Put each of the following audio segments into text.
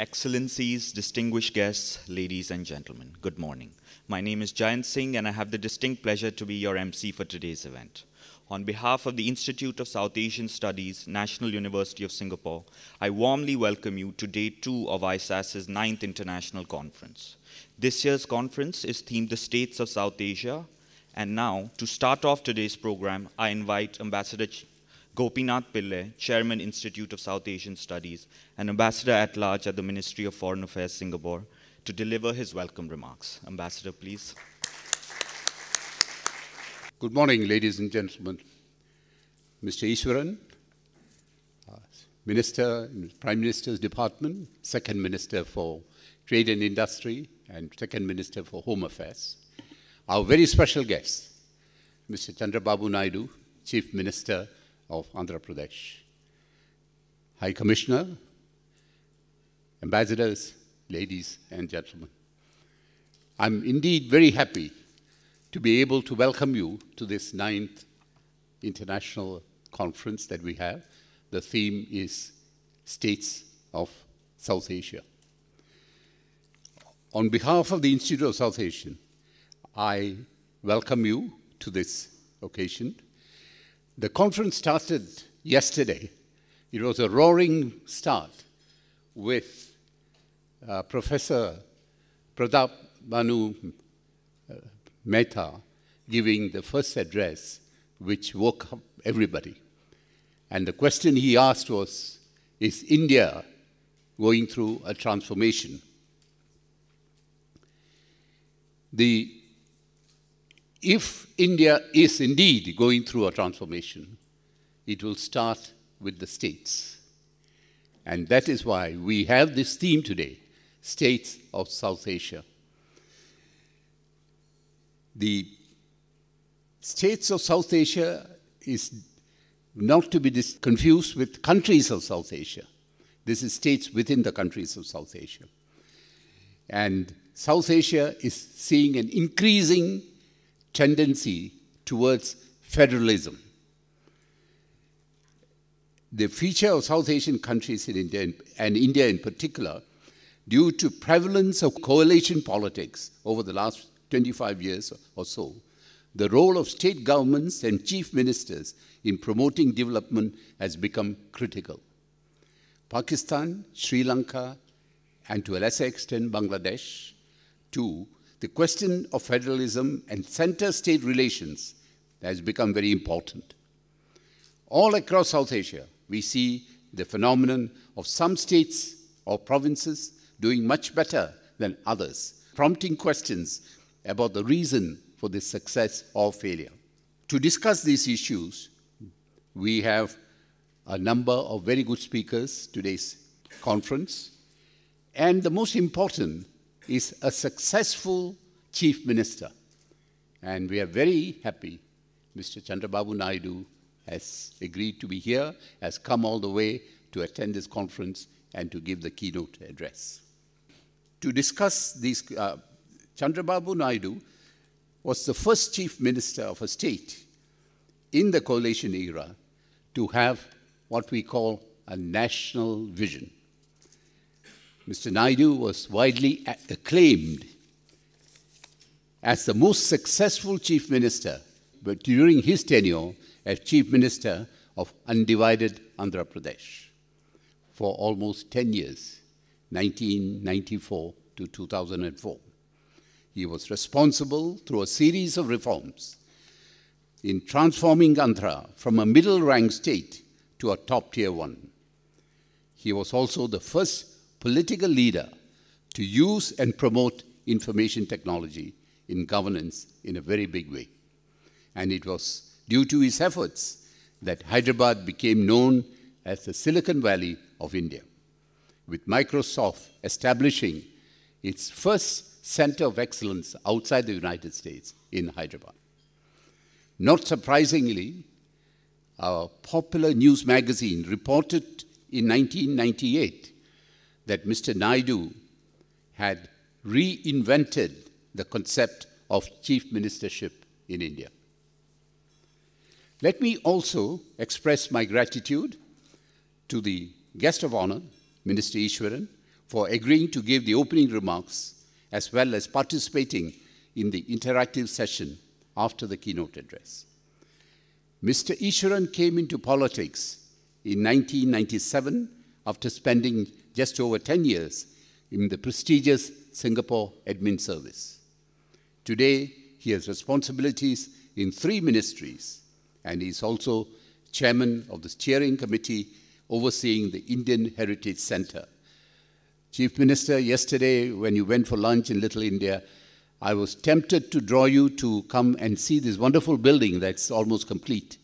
Excellencies, distinguished guests, ladies and gentlemen, good morning. My name is Jayant Singh and I have the distinct pleasure to be your MC for today's event. On behalf of the Institute of South Asian Studies, National University of Singapore, I warmly welcome you to Day 2 of ISAS's 9th International Conference. This year's conference is themed The States of South Asia, and now, to start off today's program, I invite Ambassador Gopinath Pillai, Chairman, Institute of South Asian Studies, and Ambassador at Large at the Ministry of Foreign Affairs, Singapore, to deliver his welcome remarks. Ambassador, please. Good morning, ladies and gentlemen. Mr. Easwaran, Minister in the Prime Minister's Department, Second Minister for Trade and Industry, and Second Minister for Home Affairs. Our very special guest, Mr. Chandrababu Naidu, Chief Minister of Andhra Pradesh. High Commissioner, ambassadors, ladies and gentlemen. I'm indeed very happy to be able to welcome you to this 9th international conference that we have. The theme is States of South Asia. On behalf of the Institute of South Asian, I welcome you to this occasion. The conference started yesterday. It was a roaring start with Professor Pratap Bhanu Mehta giving the first address, which woke up everybody. And the question he asked was, is India going through a transformation? If India is indeed going through a transformation, it will start with the states. And that is why we have this theme today, States of South Asia. The States of South Asia is not to be confused with countries of South Asia. This is states within the countries of South Asia. And South Asia is seeing an increasing tendency towards federalism. The feature of South Asian countries in India, and India in particular, due to prevalence of coalition politics over the last 25 years or so, the role of state governments and chief ministers in promoting development has become critical. Pakistan, Sri Lanka, and to a lesser extent Bangladesh, too, the question of federalism and center-state relations has become very important. All across South Asia, we see the phenomenon of some states or provinces doing much better than others, prompting questions about the reason for this success or failure. To discuss these issues, we have a number of very good speakers today's conference, and the most important is a successful chief minister. And we are very happy Mr. Chandrababu Naidu has agreed to be here, has come all the way to attend this conference and to give the keynote address. To discuss these, Chandrababu Naidu was the first chief minister of a state in the coalition era to have what we call a national vision. Mr. Naidu was widely acclaimed as the most successful chief minister, but during his tenure as chief minister of undivided Andhra Pradesh for almost 10 years, 1994 to 2004. He was responsible through a series of reforms in transforming Andhra from a middle-ranked state to a top-tier one. He was also the first political leader to use and promote information technology in governance in a very big way. And it was due to his efforts that Hyderabad became known as the Silicon Valley of India, with Microsoft establishing its first center of excellence outside the United States in Hyderabad. Not surprisingly, a popular news magazine reported in 1998 that Mr. Naidu had reinvented the concept of chief ministership in India. Let me also express my gratitude to the guest of honor, Minister Easwaran, for agreeing to give the opening remarks as well as participating in the interactive session after the keynote address. Mr. Easwaran came into politics in 1997 after spending just over 10 years in the prestigious Singapore Admin Service. Today, he has responsibilities in 3 ministries, and he is also chairman of the steering committee overseeing the Indian Heritage Center. Chief Minister, yesterday when you went for lunch in Little India, I was tempted to draw you to come and see this wonderful building that's almost complete.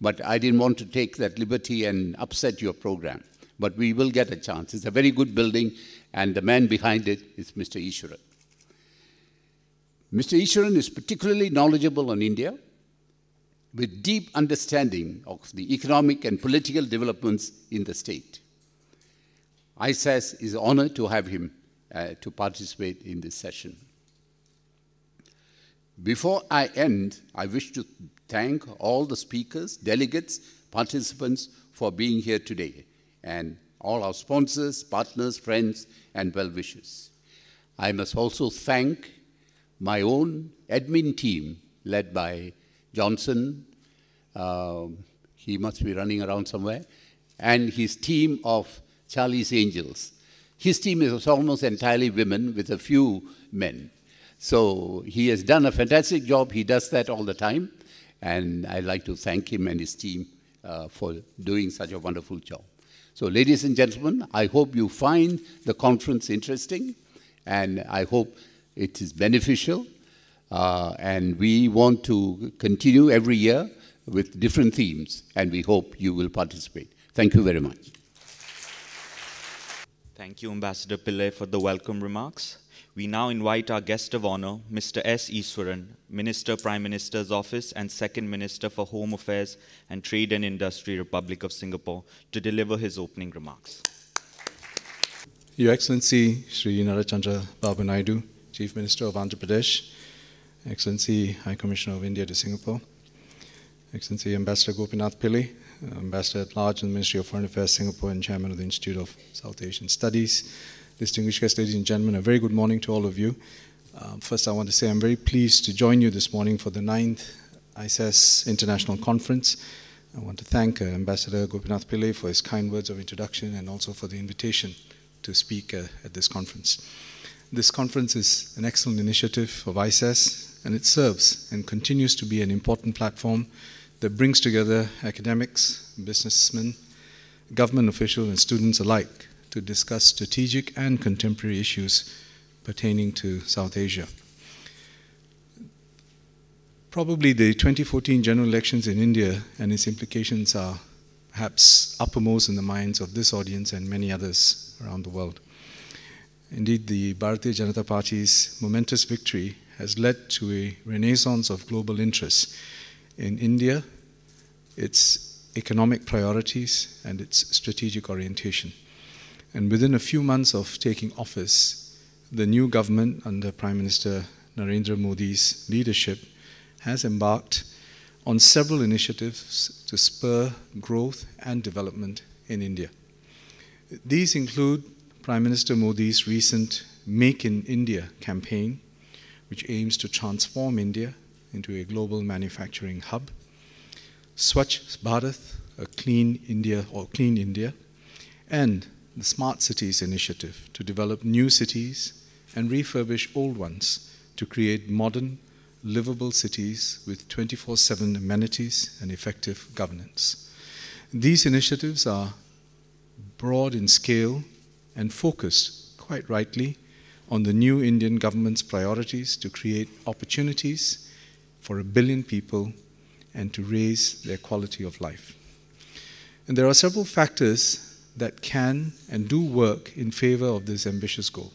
But I didn't want to take that liberty and upset your program. But we will get a chance. It's a very good building, and the man behind it is Mr. Easwaran. Mr. Easwaran is particularly knowledgeable on India, with deep understanding of the economic and political developments in the state. ISAS is honored to have him to participate in this session. Before I end, I wish to thank all the speakers, delegates, participants for being here today, and all our sponsors, partners, friends, and well-wishers. I must also thank my own admin team, led by Johnson, he must be running around somewhere, and his team of Charlie's Angels. His team is almost entirely women with a few men. So he has done a fantastic job. He does that all the time. And I'd like to thank him and his team for doing such a wonderful job. So ladies and gentlemen, I hope you find the conference interesting, and I hope it is beneficial. And we want to continue every year with different themes, and we hope you will participate. Thank you very much. Thank you, Ambassador Pillai, for the welcome remarks. We now invite our guest of honor, Mr. S. Easwaran, Minister, Prime Minister's Office and Second Minister for Home Affairs and Trade and Industry, Republic of Singapore, to deliver his opening remarks. Your Excellency, Sri Narachandra Babu Naidu, Chief Minister of Andhra Pradesh, Excellency High Commissioner of India to Singapore, Excellency Ambassador Gopinath Pillai, Ambassador at Large in the Ministry of Foreign Affairs, Singapore, and Chairman of the Institute of South Asian Studies. Distinguished guests, ladies and gentlemen, a very good morning to all of you. First, I want to say I'm very pleased to join you this morning for the 9th ISAS International Conference. I want to thank Ambassador Gopinath Pillai for his kind words of introduction and also for the invitation to speak at this conference. This conference is an excellent initiative of ISAS, and it serves and continues to be an important platform that brings together academics, businessmen, government officials, and students alike to discuss strategic and contemporary issues pertaining to South Asia. Probably the 2014 general elections in India and its implications are perhaps uppermost in the minds of this audience and many others around the world. Indeed, the Bharatiya Janata Party's momentous victory has led to a renaissance of global interest in India, its economic priorities, and its strategic orientation. And within a few months of taking office, the new government under Prime Minister Narendra Modi's leadership has embarked on several initiatives to spur growth and development in India. These include Prime Minister Modi's recent Make in India campaign, which aims to transform India into a global manufacturing hub, Swachh Bharat, a clean India, and the Smart Cities Initiative to develop new cities and refurbish old ones to create modern, livable cities with 24/7 amenities and effective governance. These initiatives are broad in scale and focused, quite rightly, on the new Indian government's priorities to create opportunities for 1 billion people and to raise their quality of life. And there are several factors that can and do work in favor of this ambitious goal.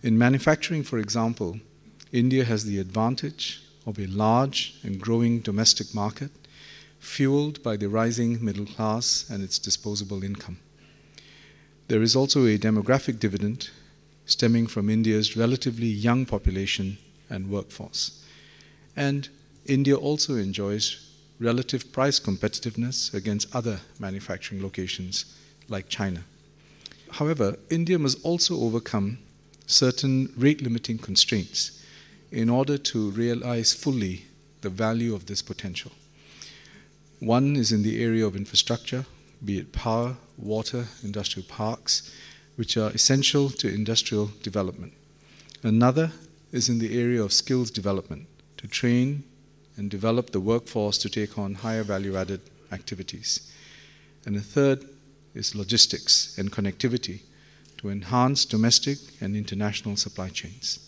In manufacturing, for example, India has the advantage of a large and growing domestic market fueled by the rising middle class and its disposable income. There is also a demographic dividend stemming from India's relatively young population and workforce. And India also enjoys relative price competitiveness against other manufacturing locations like China. However, India must also overcome certain rate-limiting constraints in order to realize fully the value of this potential. One is in the area of infrastructure, be it power, water, industrial parks, which are essential to industrial development. Another is in the area of skills development, to train and develop the workforce to take on higher value-added activities. And a third is logistics and connectivity to enhance domestic and international supply chains.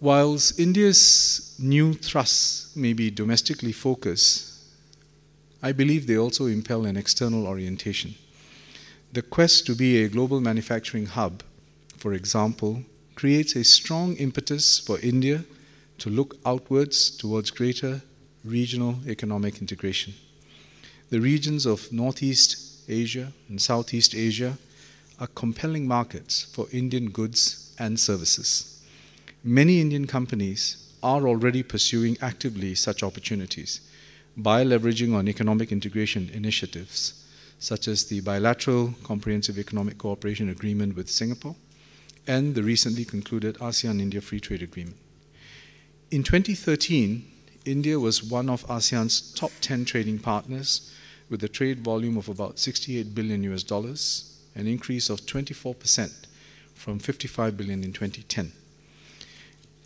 Whilst India's new thrusts may be domestically focused, I believe they also impel an external orientation. The quest to be a global manufacturing hub, for example, creates a strong impetus for India to look outwards towards greater regional economic integration. The regions of Northeast Asia and Southeast Asia are compelling markets for Indian goods and services. Many Indian companies are already pursuing actively such opportunities by leveraging on economic integration initiatives, such as the bilateral Comprehensive Economic Cooperation Agreement with Singapore and the recently concluded ASEAN-India Free Trade Agreement. In 2013, India was one of ASEAN's top 10 trading partners with a trade volume of about $68 billion, an increase of 24% from $55 billion in 2010.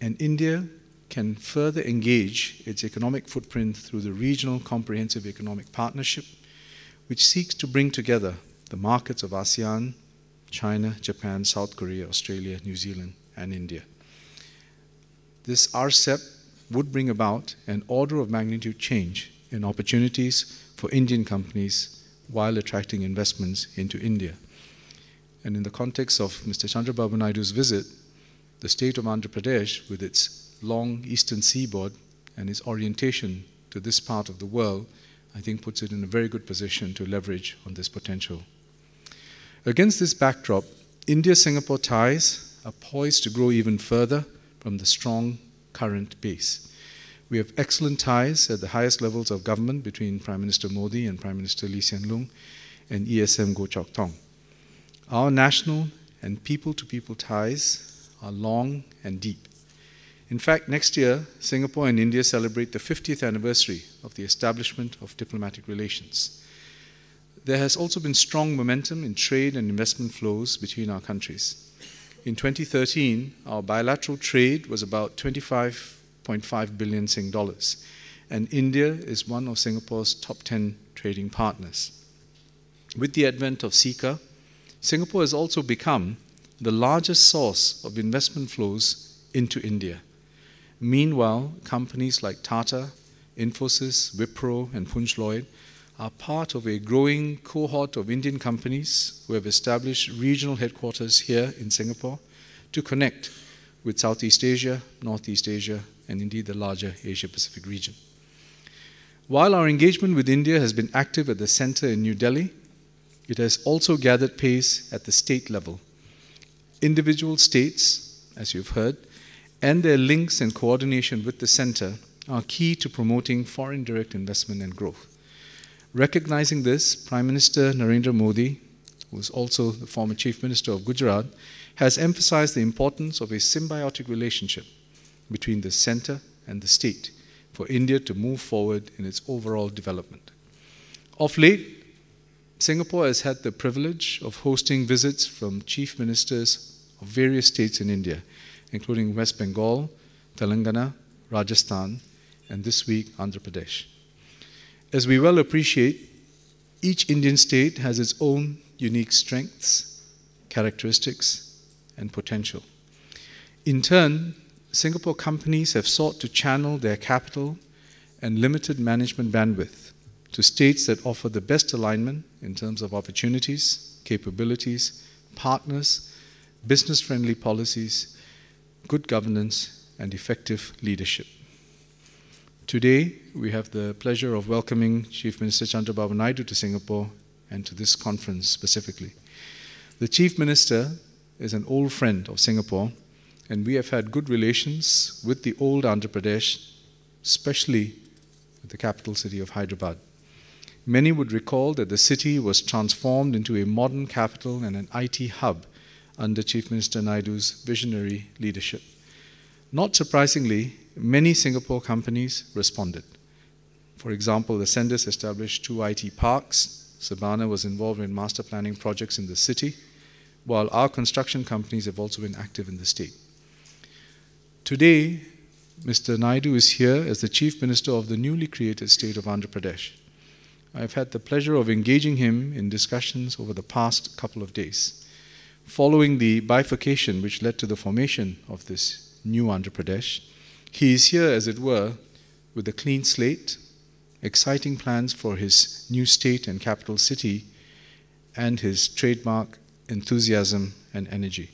And India can further engage its economic footprint through the Regional Comprehensive Economic Partnership, which seeks to bring together the markets of ASEAN, China, Japan, South Korea, Australia, New Zealand, and India. This RCEP would bring about an order of magnitude change in opportunities for Indian companies while attracting investments into India. And in the context of Mr. Chandrababu Naidu's visit, the state of Andhra Pradesh, with its long eastern seaboard and its orientation to this part of the world, I think puts it in a very good position to leverage on this potential. Against this backdrop, India-Singapore ties are poised to grow even further from the strong current base. We have excellent ties at the highest levels of government between Prime Minister Modi and Prime Minister Lee Hsien Loong and ESM Goh Chok Tong. Our national and people-to-people ties are long and deep. In fact, next year, Singapore and India celebrate the 50th anniversary of the establishment of diplomatic relations. There has also been strong momentum in trade and investment flows between our countries. In 2013, our bilateral trade was about 25.5 billion Sing dollars, and India is one of Singapore's top 10 trading partners. With the advent of CECA, Singapore has also become the largest source of investment flows into India. Meanwhile, companies like Tata, Infosys, Wipro, and Punch Lloyd are part of a growing cohort of Indian companies who have established regional headquarters here in Singapore to connect with Southeast Asia, Northeast Asia, and indeed the larger Asia-Pacific region. While our engagement with India has been active at the center in New Delhi, it has also gathered pace at the state level. Individual states, as you've heard, and their links and coordination with the center are key to promoting foreign direct investment and growth. Recognizing this, Prime Minister Narendra Modi, who is also the former Chief Minister of Gujarat, has emphasized the importance of a symbiotic relationship between the center and the state for India to move forward in its overall development. Of late, Singapore has had the privilege of hosting visits from chief ministers of various states in India, including West Bengal, Telangana, Rajasthan, and this week, Andhra Pradesh. As we well appreciate, each Indian state has its own unique strengths, characteristics, and potential. In turn, Singapore companies have sought to channel their capital and limited management bandwidth to states that offer the best alignment in terms of opportunities, capabilities, partners, business-friendly policies, good governance, and effective leadership. Today, we have the pleasure of welcoming Chief Minister Chandrababu Naidu to Singapore and to this conference specifically. The Chief Minister is an old friend of Singapore, and we have had good relations with the old Andhra Pradesh, especially with the capital city of Hyderabad. many would recall that the city was transformed into a modern capital and an IT hub under Chief Minister Naidu's visionary leadership. Not surprisingly, many Singapore companies responded. For example, Ascendas established 2 IT parks. Sabana was involved in master planning projects in the city, while our construction companies have also been active in the state. Today, Mr. Naidu is here as the Chief Minister of the newly created state of Andhra Pradesh. I have had the pleasure of engaging him in discussions over the past couple of days. Following the bifurcation which led to the formation of this new Andhra Pradesh, he is here, as it were, with a clean slate, exciting plans for his new state and capital city, and his trademark enthusiasm and energy.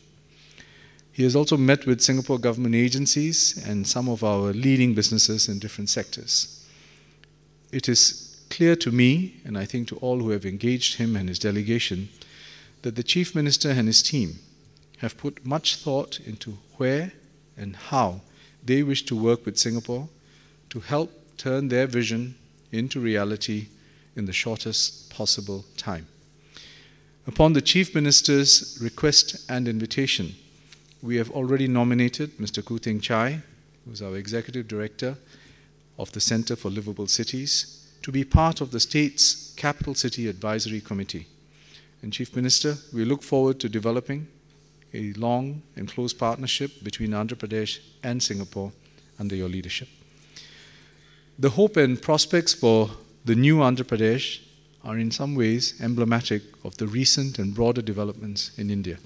He has also met with Singapore government agencies and some of our leading businesses in different sectors. It is clear to me, and I think to all who have engaged him and his delegation, that the Chief Minister and his team have put much thought into where and how they wish to work with Singapore to help turn their vision into reality in the shortest possible time. Upon the Chief Minister's request and invitation, we have already nominated Mr. Khoo Teng Chai, who is our Executive Director of the Centre for Livable Cities, to be part of the state's Capital City Advisory Committee. And Chief Minister, we look forward to developing a long and close partnership between Andhra Pradesh and Singapore under your leadership. The hope and prospects for the new Andhra Pradesh are in some ways emblematic of the recent and broader developments in India.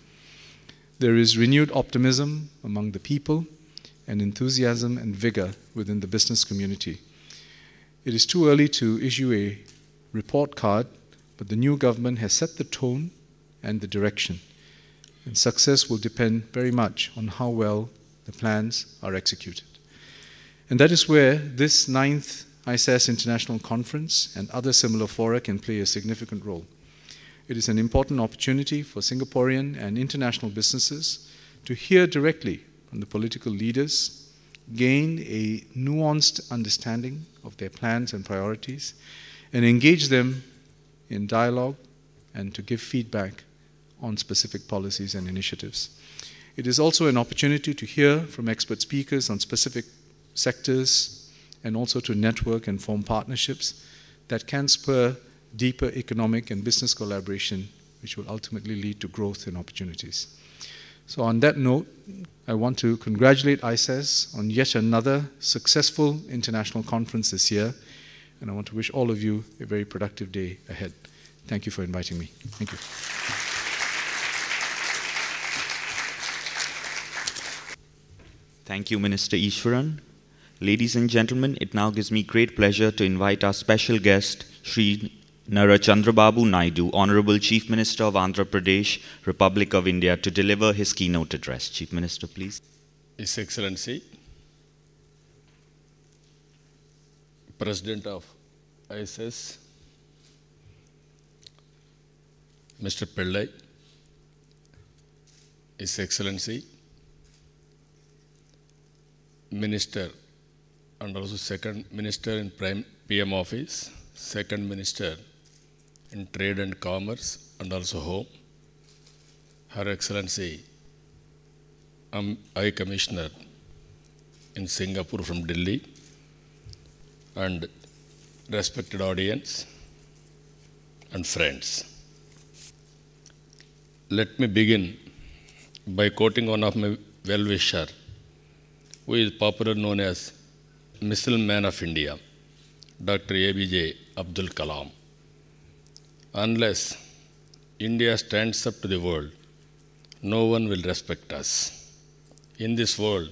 There is renewed optimism among the people and enthusiasm and vigor within the business community. It is too early to issue a report card, but the new government has set the tone and the direction. And success will depend very much on how well the plans are executed. And that is where this 9th ISAS International Conference and other similar fora can play a significant role. It is an important opportunity for Singaporean and international businesses to hear directly from the political leaders, gain a nuanced understanding of their plans and priorities, and engage them in dialogue and to give feedback on specific policies and initiatives. It is also an opportunity to hear from expert speakers on specific sectors and also to network and form partnerships that can spur deeper economic and business collaboration, which will ultimately lead to growth and opportunities. So on that note, I want to congratulate ISAS on yet another successful international conference this year, and I want to wish all of you a very productive day ahead. Thank you for inviting me. Thank you. Thank you, Minister Easwaran. Ladies and gentlemen, it now gives me great pleasure to invite our special guest, Shri Nara Chandrababu Naidu, Honorable Chief Minister of Andhra Pradesh, Republic of India, to deliver his keynote address. Chief Minister, please. His Excellency, President of ISAS, Mr. Pillai, His Excellency, Minister and also Second Minister in PM Office, Second Minister in Trade and Commerce and also Home, Her Excellency, High Commissioner in Singapore from Delhi, and respected audience and friends. Let me begin by quoting one of my well-wisher, who is popularly known as Missile Man of India, Dr. APJ Abdul Kalam. Unless India stands up to the world, no one will respect us. In this world,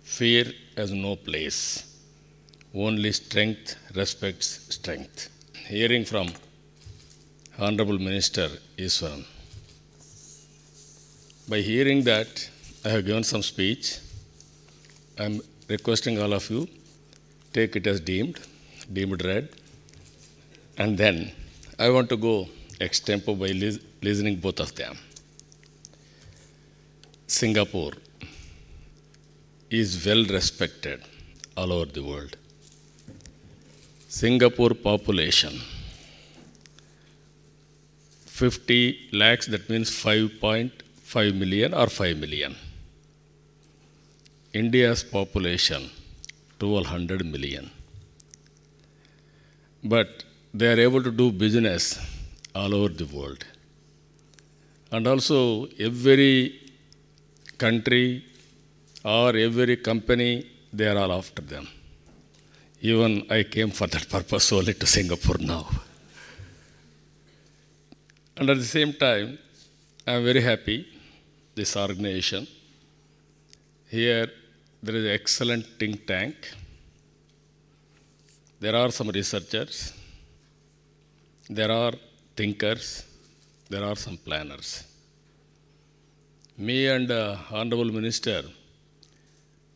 fear has no place. Only strength respects strength. Hearing from Honorable Minister Easwaran. By hearing that, I have given some speech. I am requesting all of you, take it as deemed read, and then I want to go extempo by listening both of them. Singapore is well respected all over the world. Singapore population 50 lakhs, that means 5.5 million or 5 million. India's population, 1200 million. But they are able to do business all over the world. And also every country or every company, they are all after them. Even I came for that purpose only to Singapore now. And at the same time, I am very happy, this organization. Here, there is an excellent think tank. There are some researchers. There are thinkers. There are some planners. Me and Honorable Minister,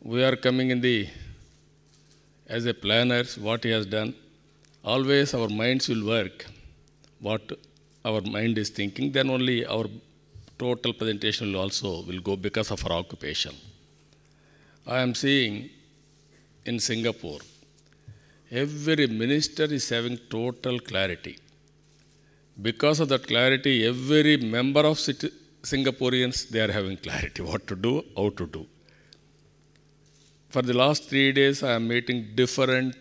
we are coming in as a planners, what he has done. Always our minds will work, what our mind is thinking, then only our total presentation will go because of our occupation. I am seeing in Singapore, every minister is having total clarity. Because of that clarity, every member of Singaporeans, they are having clarity, what to do, how to do. For the last 3 days, I am meeting different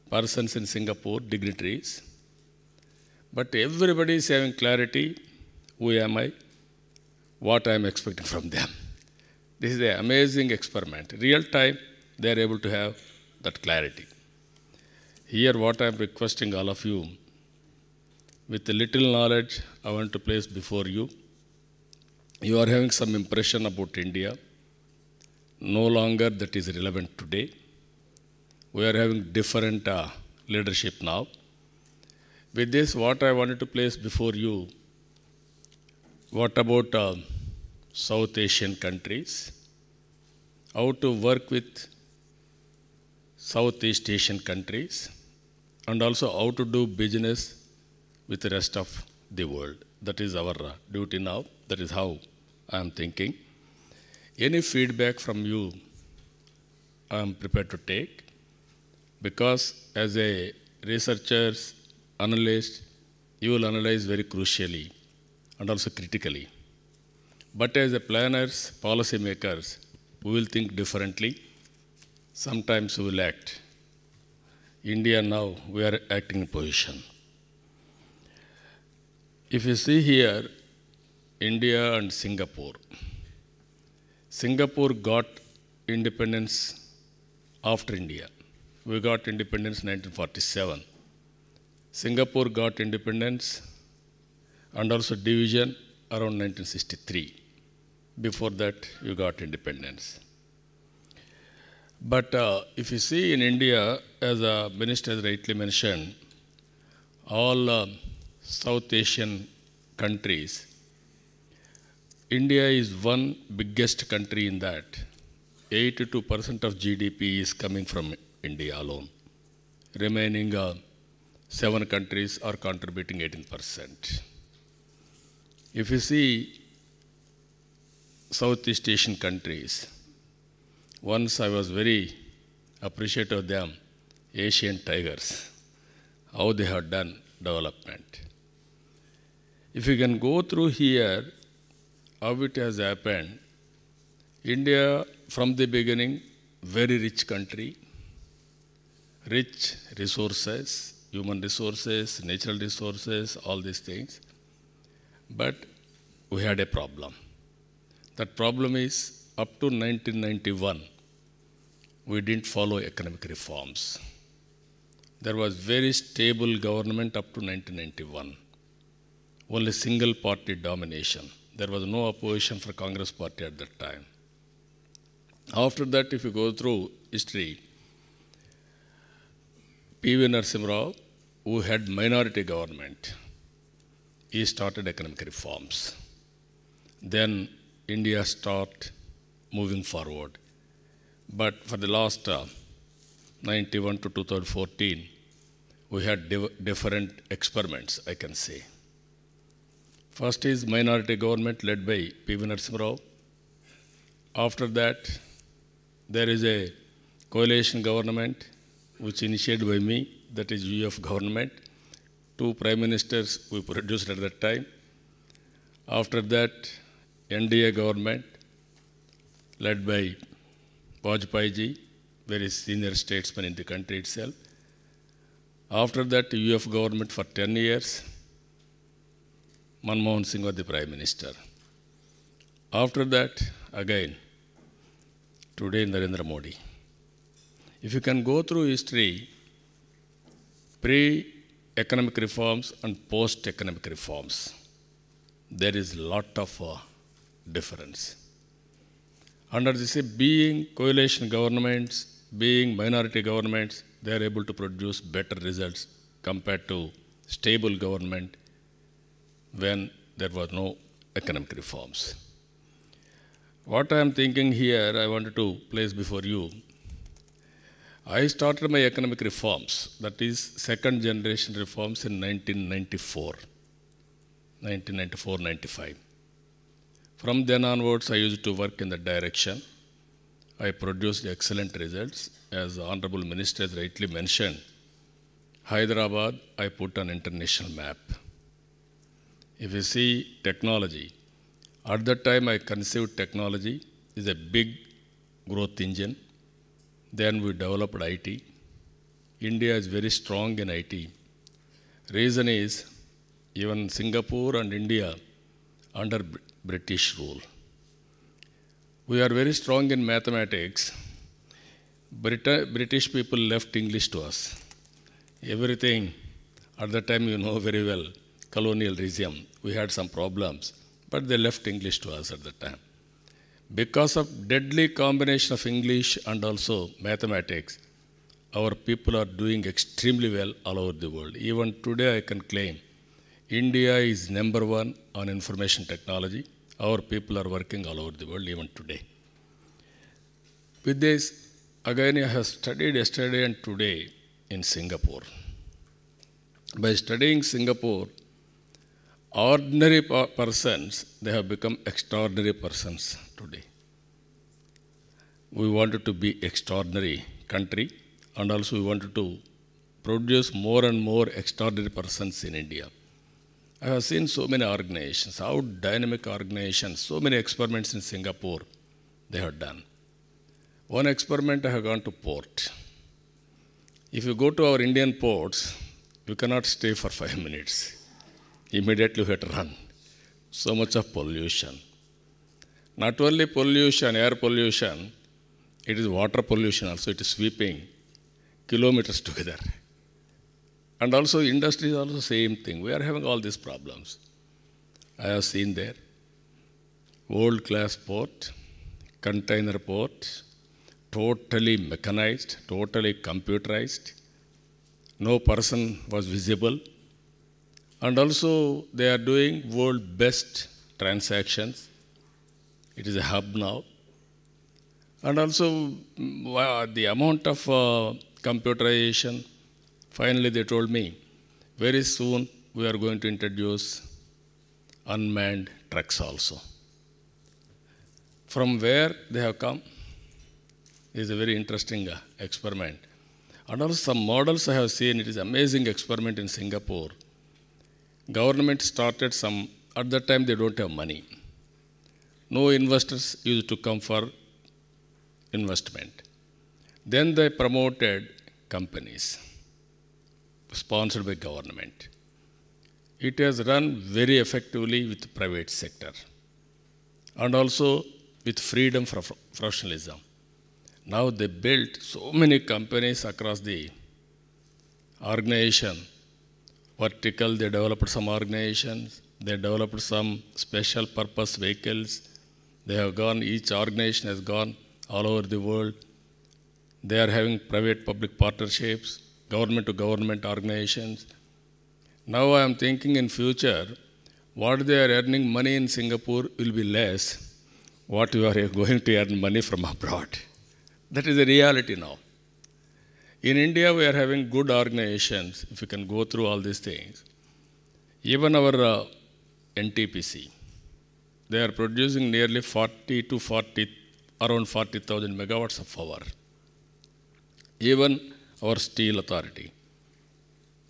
persons in Singapore, dignitaries. But everybody is having clarity, who am I, what I am expecting from them. This is an amazing experiment. Real time, they are able to have that clarity. Here, what I am requesting all of you, with a little knowledge, I want to place before you. You are having some impression about India. No longer that is relevant today. We are having different leadership now. With this, what I wanted to place before you, what about South Asian countries? How to work with Southeast Asian countries, and also how to do business with the rest of the world. That is our duty now. That is how I am thinking. Any feedback from you, I am prepared to take, because as a researcher, analyst, you will analyze very crucially and also critically. But as a planners, policy makers, we will think differently. Sometimes we will act. India now, we are acting in position. If you see here, India and Singapore. Singapore got independence after India. We got independence in 1947. Singapore got independence and also division around 1963. Before that, you got independence. But if you see in India, as the minister has rightly mentioned, all South Asian countries, India is one biggest country in that. 82% of GDP is coming from India alone. Remaining 7 countries are contributing 18%. If you see Southeast Asian countries, once I was very appreciative of them, Asian tigers, how they have done development. If you can go through here, how it has happened, India from the beginning, very rich country, rich resources, human resources, natural resources, all these things. But we had a problem. That problem is up to 1991, we didn't follow economic reforms. There was very stable government up to 1991. Only single party domination. There was no opposition for Congress party at that time. After that, if you go through history, P.V. Narasimha Rao, who had minority government, he started economic reforms. Then India started moving forward. But for the last 91 to 2014, we had different experiments, I can say. First is minority government led by P.V. Narasimha Rao. After that, there is a coalition government which initiated by me, that is UF government. 2 prime ministers we produced at that time. After that, NDA government, led by Vajpayee ji, very senior statesman in the country itself. After that, UF government for 10 years, Manmohan Singh was the Prime Minister. After that, again, today Narendra Modi. If you can go through history, pre-economic reforms and post-economic reforms, there is a lot of difference. Under this, being coalition governments, being minority governments, they are able to produce better results compared to stable government when there was no economic reforms. What I am thinking here, I wanted to place before you. I started my economic reforms, that is second generation reforms in 1994-95. From then onwards, I used to work in that direction. I produced excellent results. As the Honorable Minister has rightly mentioned, Hyderabad, I put on international map. If you see technology, at that time I conceived technology is a big growth engine. Then we developed IT. India is very strong in IT. Reason is, even Singapore and India under British rule. We are very strong in mathematics. British people left English to us. Everything, at that time you know very well, colonial regime, we had some problems, but they left English to us at that time. Because of deadly combination of English and also mathematics, our people are doing extremely well all over the world. Even today I can claim, India is #1 on information technology. Our people are working all over the world even today. With this, again I have studied yesterday and today in Singapore. By studying Singapore, ordinary persons, they have become extraordinary persons today. We wanted to be extraordinary country, and also we wanted to produce more and more extraordinary persons in India. I have seen so many organizations, how dynamic organizations, so many experiments in Singapore they have done. One experiment I have gone to port. If you go to our Indian ports, you cannot stay for 5 minutes. Immediately you have to run. So much of pollution. Not only pollution, air pollution, it is water pollution also. It is sweeping kilometers together. And also industry is also same thing. We are having all these problems. I have seen there. World-class port, container port, totally mechanized, totally computerized. No person was visible. And also they are doing world best transactions. It is a hub now. And also the amount of computerization, finally they told me, very soon we are going to introduce unmanned trucks also. From where they have come is a very interesting experiment. And also some models I have seen, it is amazing experiment in Singapore. Government started some, at that time they don't have money. No investors used to come for investment. Then they promoted companies sponsored by government. It has run very effectively with private sector and also with freedom for professionalism. Now they built so many companies across the organization. Vertical, they developed some organizations, they developed some special purpose vehicles. They have gone, each organization has gone all over the world. They are having private-public partnerships, government-to-government organizations. Now I am thinking in future, what they are earning money in Singapore will be less what you are going to earn money from abroad. That is the reality now. In India, we are having good organizations, if you can go through all these things. Even our NTPC, they are producing nearly around 40,000 megawatts of power. Even our steel authority,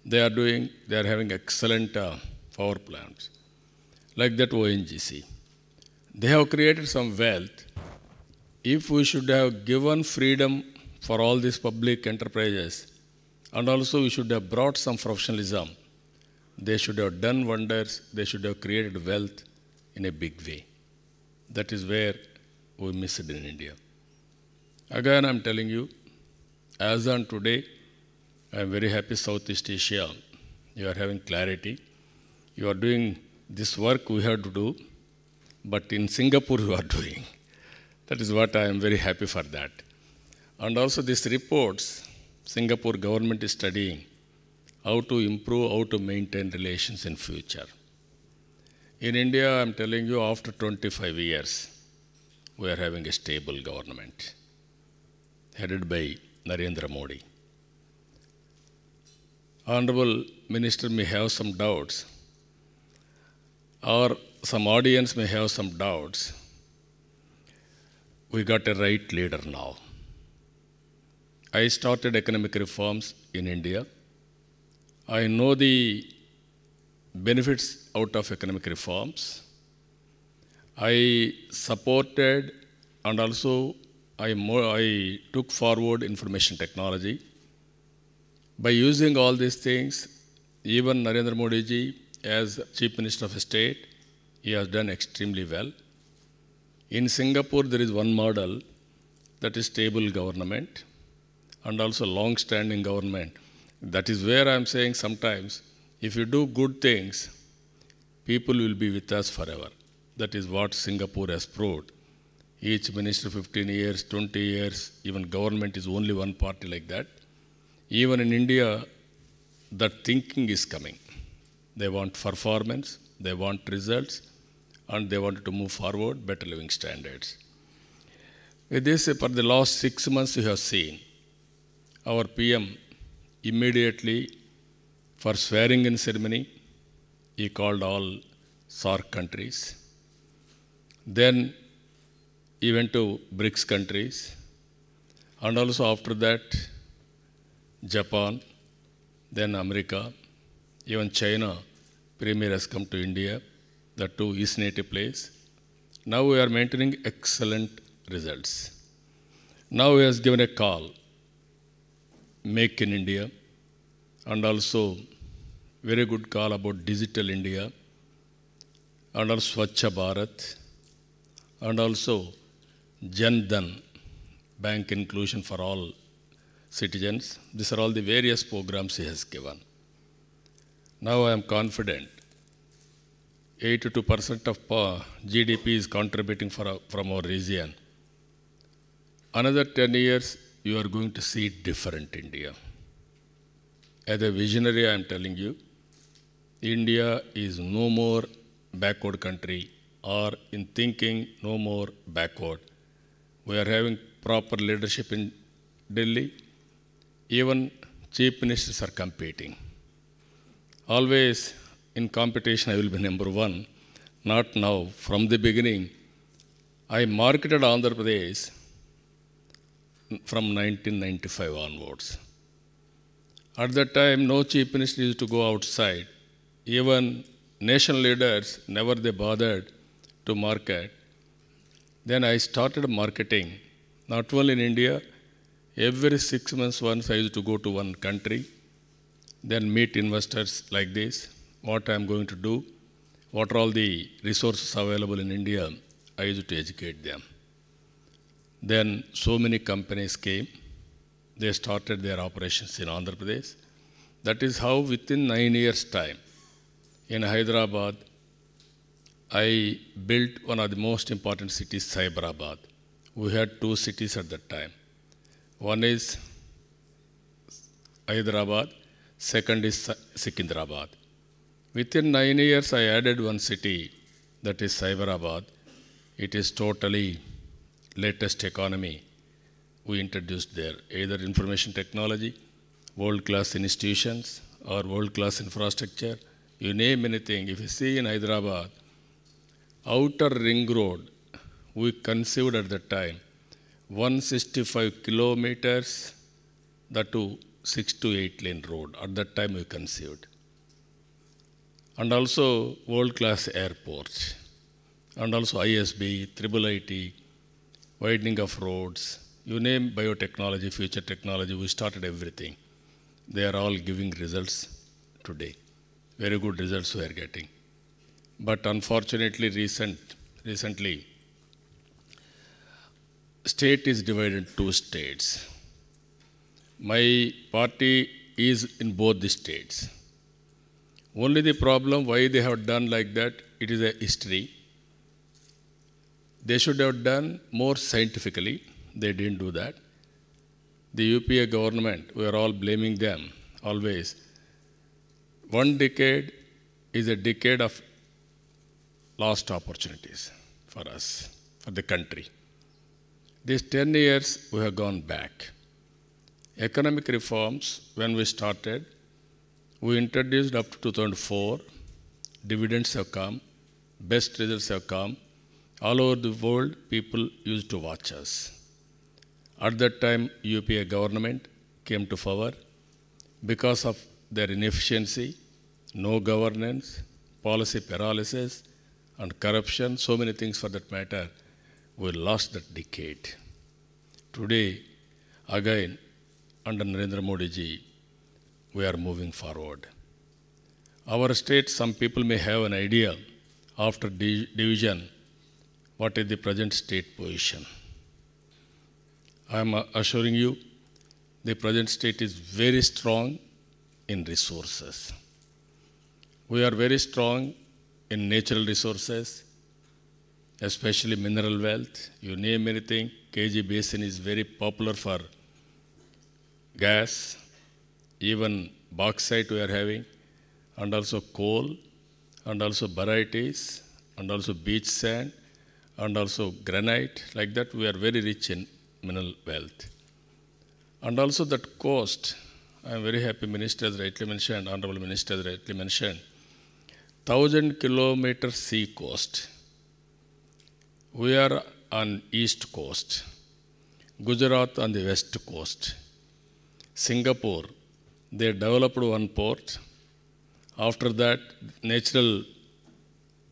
They are having excellent power plants, like that ONGC. They have created some wealth. If we should have given freedom for all these public enterprises, and also we should have brought some professionalism, they should have done wonders, they should have created wealth in a big way. That is where we missed in India. Again, I'm telling you, as on today, I'm very happy Southeast Asia, you are having clarity. You are doing this work we have to do, but in Singapore you are doing. That is what I am very happy for that. And also these reports, Singapore government is studying how to improve, how to maintain relations in future. In India, I'm telling you, after 25 years, we are having a stable government headed by Narendra Modi. Honorable Minister may have some doubts, or some audience may have some doubts. We got a right leader now. I started economic reforms in India. I know the benefits out of economic reforms. I supported and also I took forward information technology. By using all these things, even Narendra Modi ji, as Chief Minister of State, he has done extremely well. In Singapore, there is one model, that is stable government and also long-standing government. That is where I am saying sometimes, if you do good things, people will be with us forever. That is what Singapore has proved. Each minister 15 years, 20 years, even government is only one party like that. Even in India, that thinking is coming. They want performance, they want results, and they want to move forward, better living standards. With this, for the last 6 months, you have seen our PM immediately for swearing-in ceremony, he called all SAARC countries. Then he went to BRICS countries, and also after that, Japan, then America, even China, Premier has come to India, that too his native place. Now we are maintaining excellent results. Now he has given a call, Make in India, and also very good call about Digital India, and also Swachh Bharat, and also Jan Dhan, bank inclusion for all citizens. These are all the various programs he has given. Now I am confident 82% of GDP is contributing from our region. Another 10 years, you are going to see different India. As a visionary, I am telling you, India is no more backward country, or in thinking, no more backward. We are having proper leadership in Delhi. Even chief ministers are competing. Always in competition, I will be number one. Not now. From the beginning, I marketed Andhra Pradesh from 1995 onwards. At that time, no chief minister used to go outside. Even nation leaders, never they bothered to market. Then I started marketing, not only in India. Every 6 months once I used to go to one country, then meet investors like this, what I am going to do, what are all the resources available in India, I used to educate them. Then so many companies came, they started their operations in Andhra Pradesh. That is how within 9 years' time, in Hyderabad, I built one of the most important cities, Cyberabad. We had 2 cities at that time. One is Hyderabad, second is Secunderabad. Within 9 years, I added one city, that is Cyberabad. It is totally latest economy we introduced there, either information technology, world-class institutions, or world-class infrastructure. You name anything. If you see in Hyderabad, outer ring road, we conceived at that time 165 kilometers, that to 6 to 8 lane road. At that time we conceived. And also world-class airports. And also ISB, Triple IT, widening of roads. You name biotechnology, future technology, we started everything. They are all giving results today. Very good results we are getting. But unfortunately, recently, state is divided into 2 states. My party is in both the states. Only the problem why they have done like that, it is a history. They should have done more scientifically. They didn't do that. The UPA government, we are all blaming them always. 1 decade is a decade of lost opportunities for us, for the country. These 10 years we have gone back. Economic reforms, when we started, we introduced up to 2004. Dividends have come, best results have come. All over the world, people used to watch us. At that time, UPA government came to power because of their inefficiency, no governance, policy paralysis, and corruption, so many things for that matter, we lost that decade. Today, again, under Narendra Modi ji, we are moving forward. Our state, some people may have an idea after division, what is the present state position. I am assuring you, the present state is very strong in resources. We are very strong in natural resources, especially mineral wealth. You name anything, KG Basin is very popular for gas, even bauxite we are having, and also coal, and also varieties, and also beach sand, and also granite. Like that, we are very rich in mineral wealth. And also that coast, I am very happy Minister has rightly mentioned, Honorable Minister has rightly mentioned, 1,000 kilometer sea coast. We are on east coast, Gujarat on the west coast. Singapore, they developed 1 port. After that, natural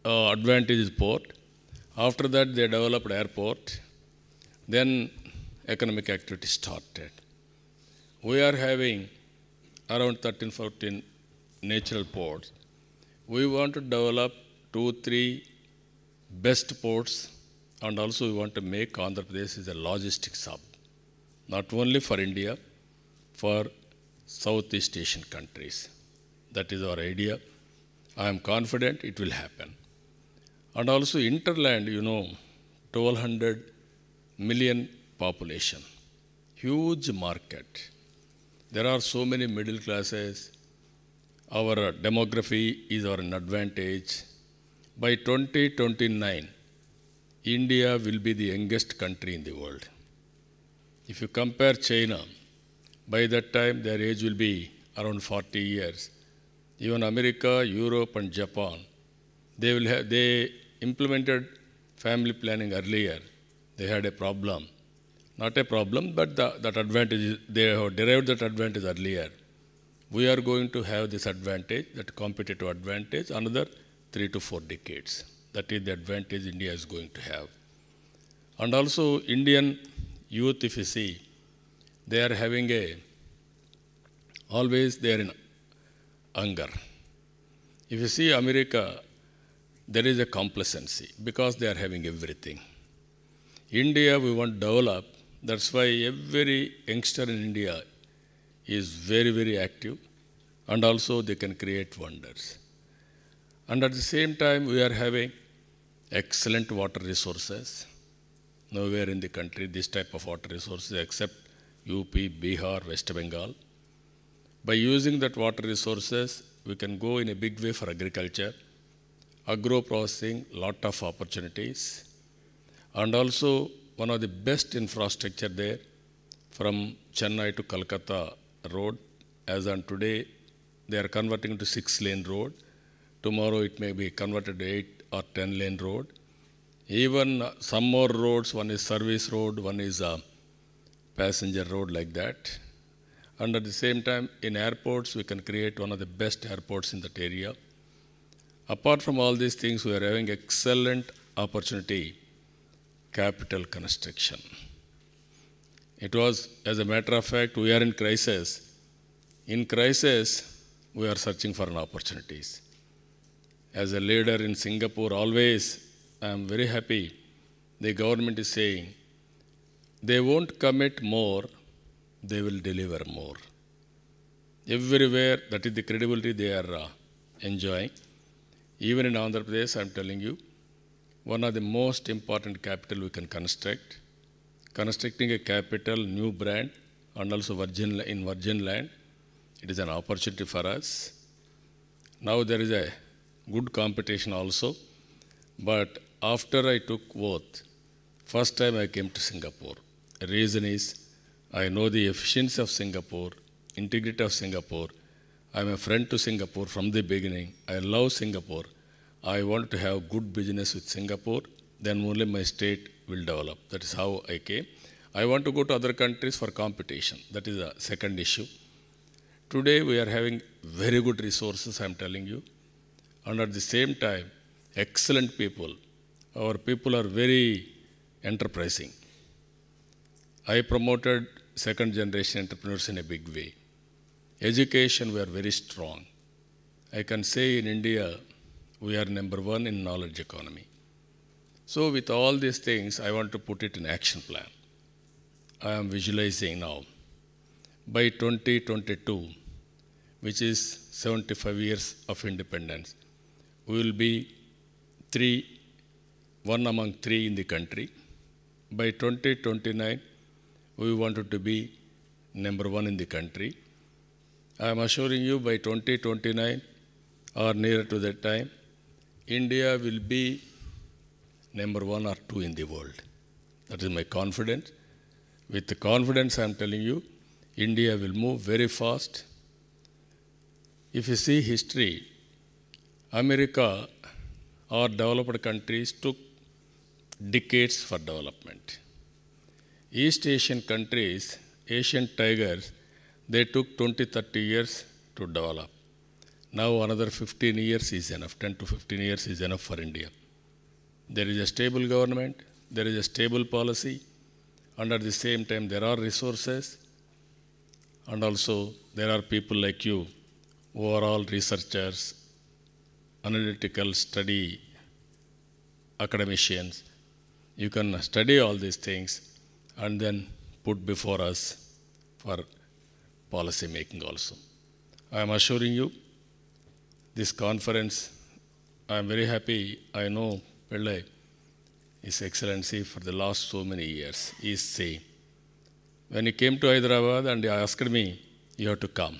advantage is port. After that, they developed airport. Then economic activity started. We are having around 13, 14 natural ports. We want to develop 2, 3 best ports, and also we want to make Andhra Pradesh as a logistics hub, not only for India, for Southeast Asian countries. That is our idea. I am confident it will happen. And also interland, 1,200 million population, huge market. There are so many middle classes. Our demography is our advantage. By 2029, India will be the youngest country in the world. If you compare China, by that time their age will be around 40 years. Even America, Europe, and Japan, they implemented family planning earlier. They had a problem. Not a problem, but that advantage, they have derived that advantage earlier. We are going to have this advantage, that competitive advantage, another 3 to 4 decades. That is the advantage India is going to have. And also Indian youth, if you see, they are having always they are in hunger. If you see America, there is a complacency because they are having everything. India, we want to develop. That's why every youngster in India is very, very active, and also they can create wonders. And at the same time, we are having excellent water resources. Nowhere in the country this type of water resources except UP, Bihar, West Bengal. By using that water resources, we can go in a big way for agriculture, agro-processing, lot of opportunities. And also one of the best infrastructure there from Chennai to Kolkata road. As on today, they are converting to 6-lane road. Tomorrow it may be converted to 8 or 10-lane road. Even some more roads, one is service road, one is a passenger road like that. And at the same time, in airports, we can create one of the best airports in that area. Apart from all these things, we are having excellent opportunity, capital construction. It was, as a matter of fact, we are in crisis. In crisis, we are searching for opportunities. As a leader in Singapore, always, I am very happy. The government is saying, they won't commit more, they will deliver more. Everywhere, that is the credibility they are enjoying. Even in Andhra Pradesh, I am telling you, one of the most important capital we can construct. Constructing a capital, new brand, and also in virgin land, it is an opportunity for us. Now there is a good competition also, but after I took oath, first time I came to Singapore. The reason is, I know the efficiency of Singapore, integrity of Singapore. I am a friend to Singapore from the beginning. I love Singapore. I want to have good business with Singapore, then only my state will develop. That is how I came. I want to go to other countries for competition. That is the second issue. Today we are having very good resources, I am telling you. And at the same time, excellent people. Our people are very enterprising. I promoted second generation entrepreneurs in a big way. Education, we are very strong. I can say in India, we are number one in knowledge economy. So with all these things, I want to put it in action plan. I am visualizing now. By 2022, which is 75 years of independence, we will be one among three in the country. By 2029, we wanted to be number one in the country. I am assuring you by 2029 or nearer to that time, India will be number one or two in the world. That is my confidence. With the confidence I am telling you, India will move very fast. If you see history, America or developed countries took decades for development. East Asian countries, Asian tigers, they took 20-30 years to develop. Now another 15 years is enough, 10 to 15 years is enough for India. There is a stable government, there is a stable policy, and at the same time there are resources, and also there are people like you who are all researchers, analytical study academicians. You can study all these things and then put before us for policy making also. I am assuring you, this conference, I am very happy. I know Pillai, His Excellency, for the last so many years, he is saying, when he came to Hyderabad and he asked me, you have to come,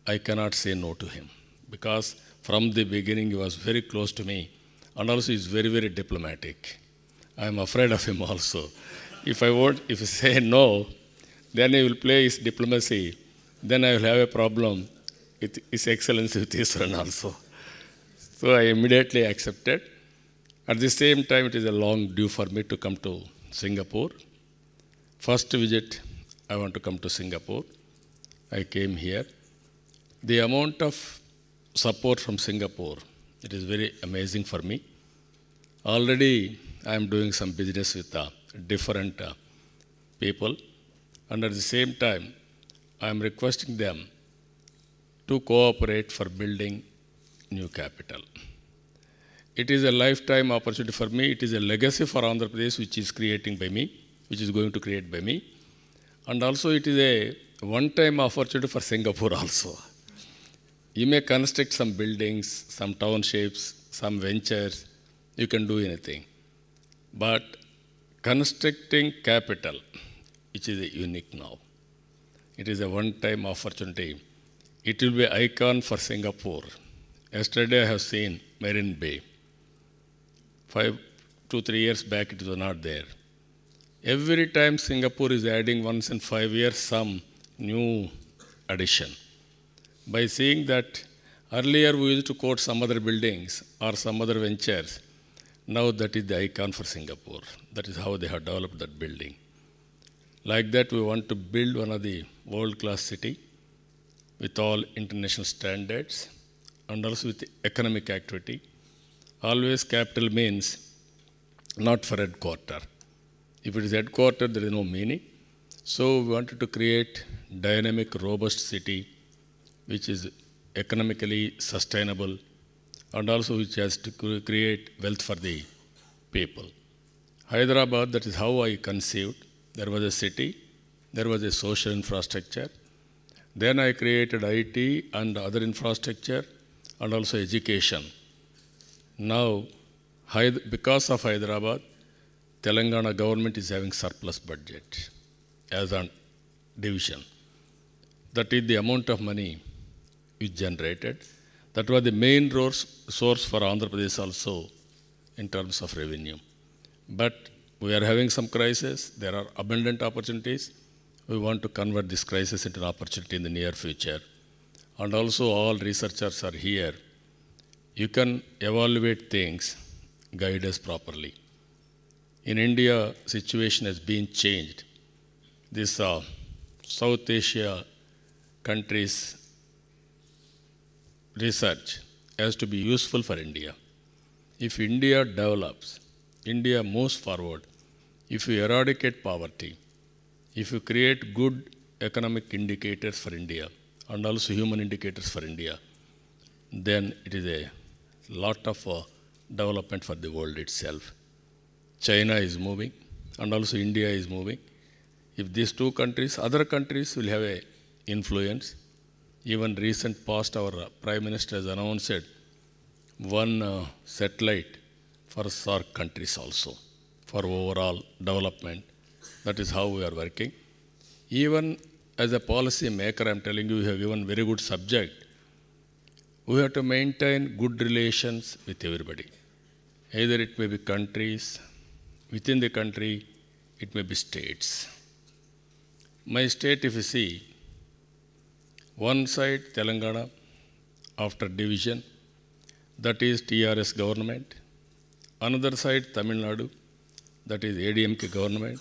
I cannot say no to him, because from the beginning he was very close to me, and also he is very, very diplomatic. I am afraid of him also. If he say no, then he will play his diplomacy, then I will have a problem with His Excellency with Isran also. So I immediately accepted. At the same time, it is a long due for me to come to Singapore. First visit, I want to come to Singapore. I came here. The amount of support from Singapore, it is very amazing for me. Already, I am doing some business with different people, and at the same time, I am requesting them to cooperate for building new capital. It is a lifetime opportunity for me. It is a legacy for Andhra Pradesh which is creating by me, which is going to create by me. And also it is a one-time opportunity for Singapore also. You may construct some buildings, some townships, some ventures, you can do anything. But constructing capital, which is unique now, it is a one-time opportunity. It will be an icon for Singapore. Yesterday I have seen Marine Bay. 2-3 years back it was not there. Every time Singapore is adding once in 5 years some new addition. By seeing that earlier we used to quote some other buildings or some other ventures, now that is the icon for Singapore. That is how they have developed that building. Like that, we want to build one of the world-class city with all international standards and also with economic activity. Always capital means not for headquarter. If it is headquarter, there is no meaning. So we wanted to create dynamic, robust city which is economically sustainable and also which has to create wealth for the people. Hyderabad, that is how I conceived. There was a city, there was a social infrastructure. Then I created IT and other infrastructure and also education. Now, because of Hyderabad, Telangana government is having surplus budget as a division. That is the amount of money which generated. That was the main source for Andhra Pradesh also in terms of revenue. But we are having some crisis. There are abundant opportunities. We want to convert this crisis into an opportunity in the near future. And also all researchers are here. You can evaluate things, guide us properly. In India, situation has been changed. This South Asia countries research has to be useful for India. If India develops, India moves forward, if you eradicate poverty, if you create good economic indicators for India and also human indicators for India, then it is a lot of development for the world itself. China is moving and also India is moving. If these two countries, other countries will have an influence. Even recent past, our Prime Minister has announced one satellite for SAARC countries also, for overall development. That is how we are working. Even as a policy maker, I am telling you, we have given very good subject. We have to maintain good relations with everybody. Either it may be countries, within the country, it may be states. My state, if you see, one side Telangana, after division, that is TRS government. Another side Tamil Nadu, that is ADMK government.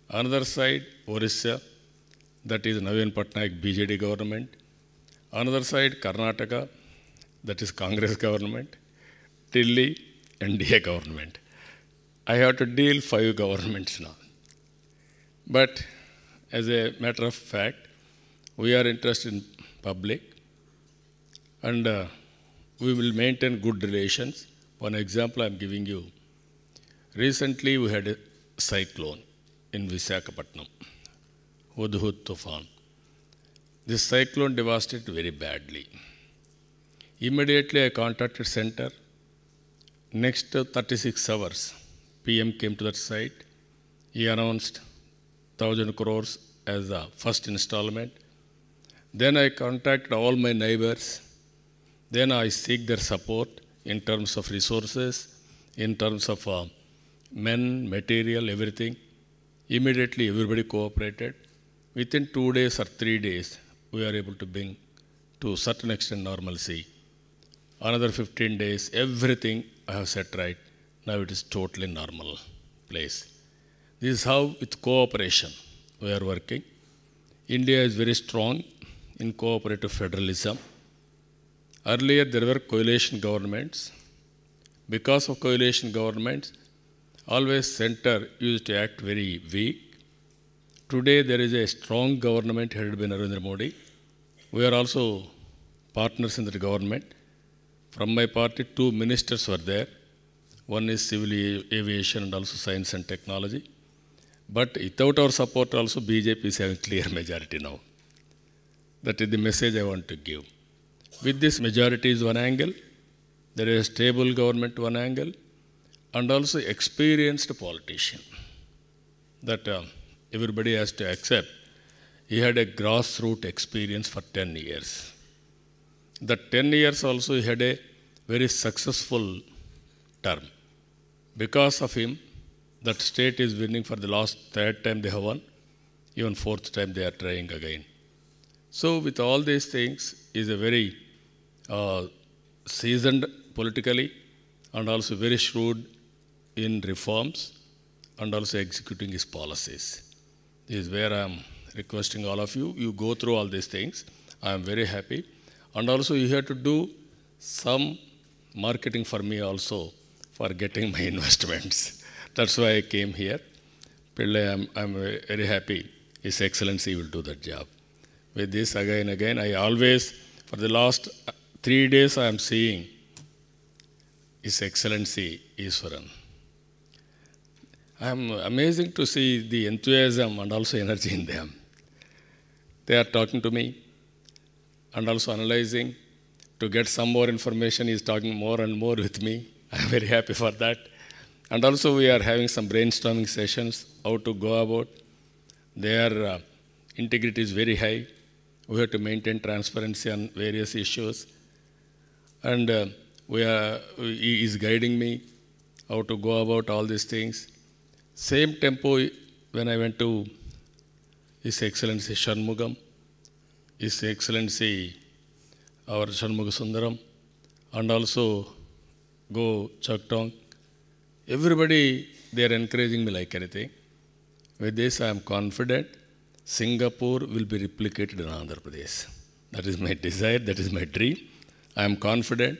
Another side Orissa, that is Naveen Patnaik BJD government. Another side Karnataka, that is Congress government. Delhi, NDA government. I have to deal 5 governments now. But as a matter of fact, we are interested in public and we will maintain good relations. One example I am giving you. Recently we had a cyclone in Visakhapatnam, Hudhud Tufan. This cyclone devastated very badly. Immediately I contacted center. Next 36 hours, PM came to that site. He announced 1,000 crores as the first installment. Then I contacted all my neighbors. Then I seek their support in terms of resources, in terms of men, material, everything. Immediately everybody cooperated. Within 2 days or 3 days, we are able to bring to a certain extent normalcy. Another 15 days, everything I have set right. Now it is totally normal place. This is how with cooperation we are working. India is very strong in cooperative federalism. Earlier there were coalition governments. Because of coalition governments, always center used to act very weak. Today there is a strong government headed by Narendra Modi. We are also partners in the government. From my party, 2 ministers were there. One is civil aviation and also science and technology. But without our support also, BJP is having clear majority now. That is the message I want to give. With this majority is one angle, there is a stable government one angle, and also experienced politician. That everybody has to accept. He had a grassroots experience for 10 years. That 10 years also he had a very successful term. Because of him, that state is winning for the last 3rd time they have won. Even 4th time they are trying again. So with all these things, he is a very seasoned politically and also very shrewd in reforms and also executing his policies. This is where I am requesting all of you. You go through all these things. I am very happy. And also you have to do some marketing for me also for getting my investments. That's why I came here. Pillai, I'm very happy. His Excellency will do that job. With this, again, I always, for the last 3 days, I am seeing His Excellency Ishwaran. I am amazing to see the enthusiasm and also energy in them. They are talking to me and also analyzing. To get some more information, he is talking more and more with me. I am very happy for that. And also we are having some brainstorming sessions, how to go about. Their integrity is very high. We have to maintain transparency on various issues. And he is guiding me how to go about all these things. Same tempo when I went to His Excellency Shanmugam, His Excellency our Shanmuga Sundaram, and also go Chaktong. Everybody, they are encouraging me like anything. With this, I am confident Singapore will be replicated in Andhra Pradesh. That is my desire, that is my dream. I am confident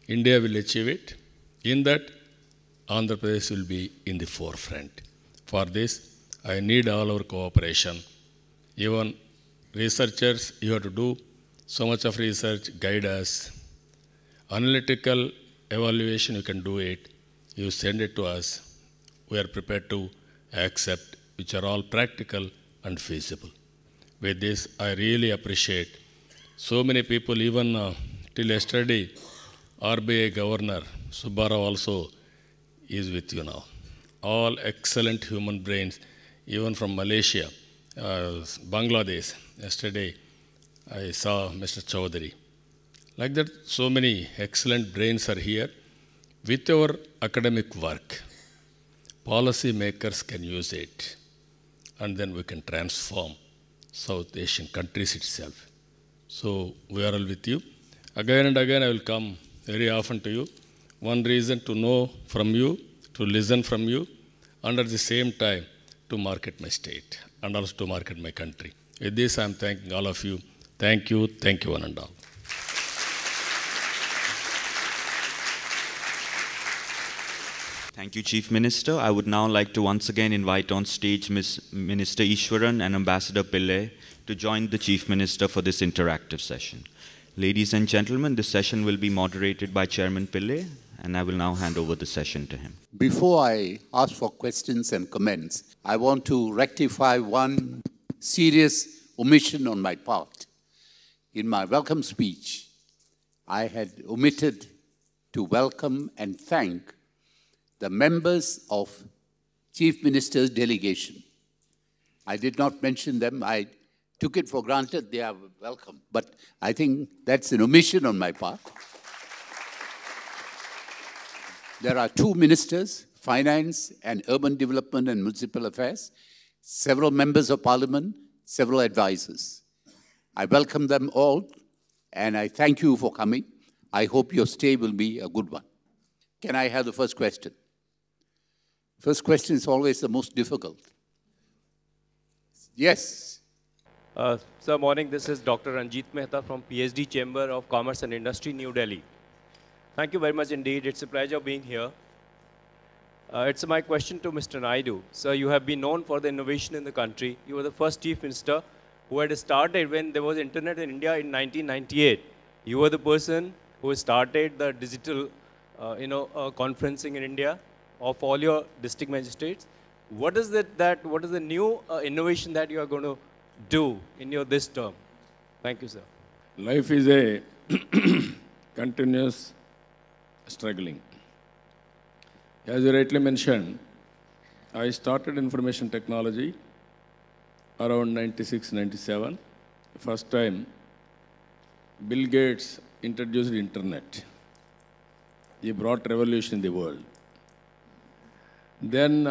India will achieve it. In that, Andhra Pradesh will be in the forefront. For this, I need all our cooperation. Even researchers, you have to do so much of research, guide us. Analytical evaluation, you can do it. You send it to us. We are prepared to accept, which are all practical and feasible. With this, I really appreciate so many people, even till yesterday, RBI Governor Subbarao also is with you now. All excellent human brains, even from Malaysia, Bangladesh. Yesterday, I saw Mr. Chaudhary. Like that, so many excellent brains are here. With our academic work, policy makers can use it, and then we can transform South Asian countries itself. So we are all with you. Again and again, I will come very often to you. One reason to know from you, to listen from you, and at the same time, to market my state, and also to market my country. With this, I am thanking all of you. Thank you, one and all. Thank you, Chief Minister. I would now like to once again invite on stage Ms. Minister Ishwaran and Ambassador Pillai to join the Chief Minister for this interactive session. Ladies and gentlemen, this session will be moderated by Chairman Pillai, and I will now hand over the session to him. Before I ask for questions and comments, I want to rectify one serious omission on my part. In my welcome speech, I had omitted to welcome and thank the members of Chief Minister's delegation. I did not mention them. I took it for granted they are welcome. But I think that's an omission on my part. There are 2 ministers, Finance and Urban Development and Municipal Affairs, several members of Parliament, several advisors. I welcome them all, and I thank you for coming. I hope your stay will be a good one. Can I have the first question? First question is always the most difficult. Yes. Sir, morning. This is Dr. Ranjit Mehta from PhD Chamber of Commerce and Industry, New Delhi. Thank you very much indeed. It's a pleasure being here. It's my question to Mr. Naidu. Sir, you have been known for the innovation in the country. You were the first Chief Minister who had started when there was internet in India in 1998. You were the person who started the digital, conferencing in India of all your district magistrates. What is what is the new innovation that you are going to do in this term? Thank you, sir. Life is a continuous struggling. As you rightly mentioned, I started information technology around 96, 97. First time, Bill Gates introduced internet. He brought revolution in the world. Then,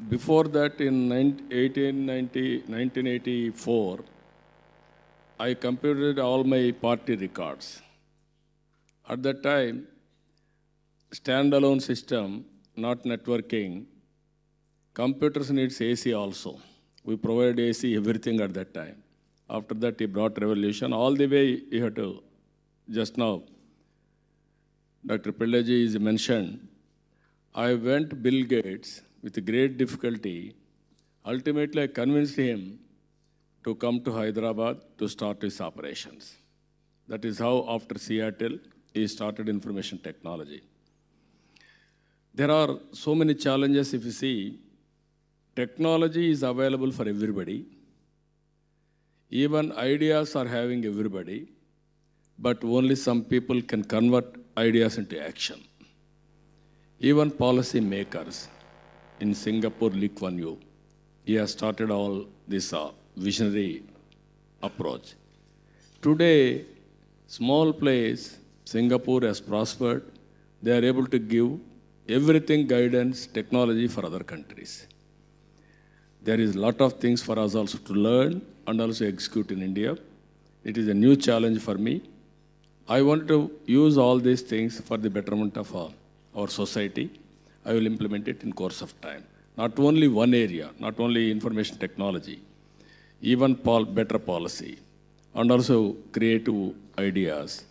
before that, in 1984, I computed all my party records. At that time, standalone system, not networking, computers needs AC also. We provided AC, everything at that time. After that, he brought revolution. All the way, he had to, just now, Dr. Pillaji is mentioned, I went Bill Gates with great difficulty. Ultimately, I convinced him to come to Hyderabad to start his operations. That is how, after Seattle, he started information technology. There are so many challenges if you see. Technology is available for everybody. Even ideas are having everybody, but only some people can convert ideas into action. Even policy makers in Singapore, Lee Kuan Yew, he has started all this visionary approach. Today, small place, Singapore has prospered. They are able to give everything guidance, technology for other countries. There is a lot of things for us also to learn and also execute in India. It is a new challenge for me. I want to use all these things for the betterment of our society. I will implement it in course of time. Not only one area, not only information technology, even better policy, and also creative ideas.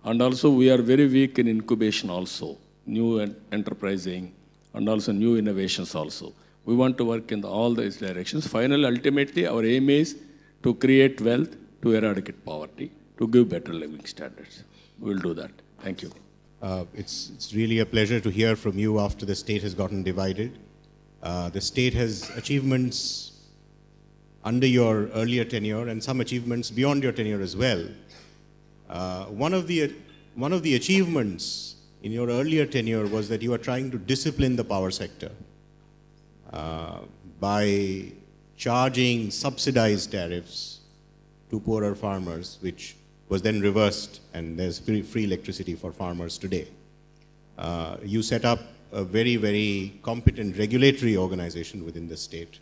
And also we are very weak in incubation also, new enterprising, and also new innovations also. We want to work in all these directions. Finally, ultimately, our aim is to create wealth, to eradicate poverty, to give better living standards. We will do that. Thank you. It's really a pleasure to hear from you after the state has gotten divided. The state has achievements under your earlier tenure and some achievements beyond your tenure as well. One of the achievements in your earlier tenure was that you were trying to discipline the power sector by charging subsidized tariffs to poorer farmers, which was then reversed, and there's free electricity for farmers today. You set up a very, very competent regulatory organization within the state.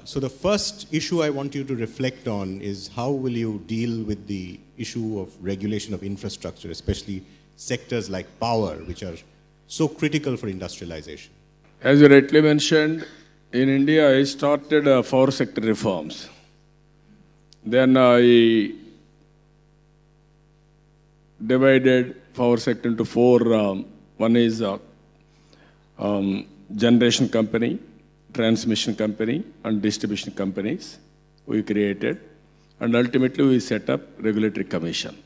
So the first issue I want you to reflect on is how will you deal with the issue of regulation of infrastructure, especially sectors like power, which are so critical for industrialization? As you rightly mentioned, in India, I started power sector reforms. Then I divided power sector into four. One is generation company, transmission company, and distribution companies we created. And ultimately, we set up regulatory commission.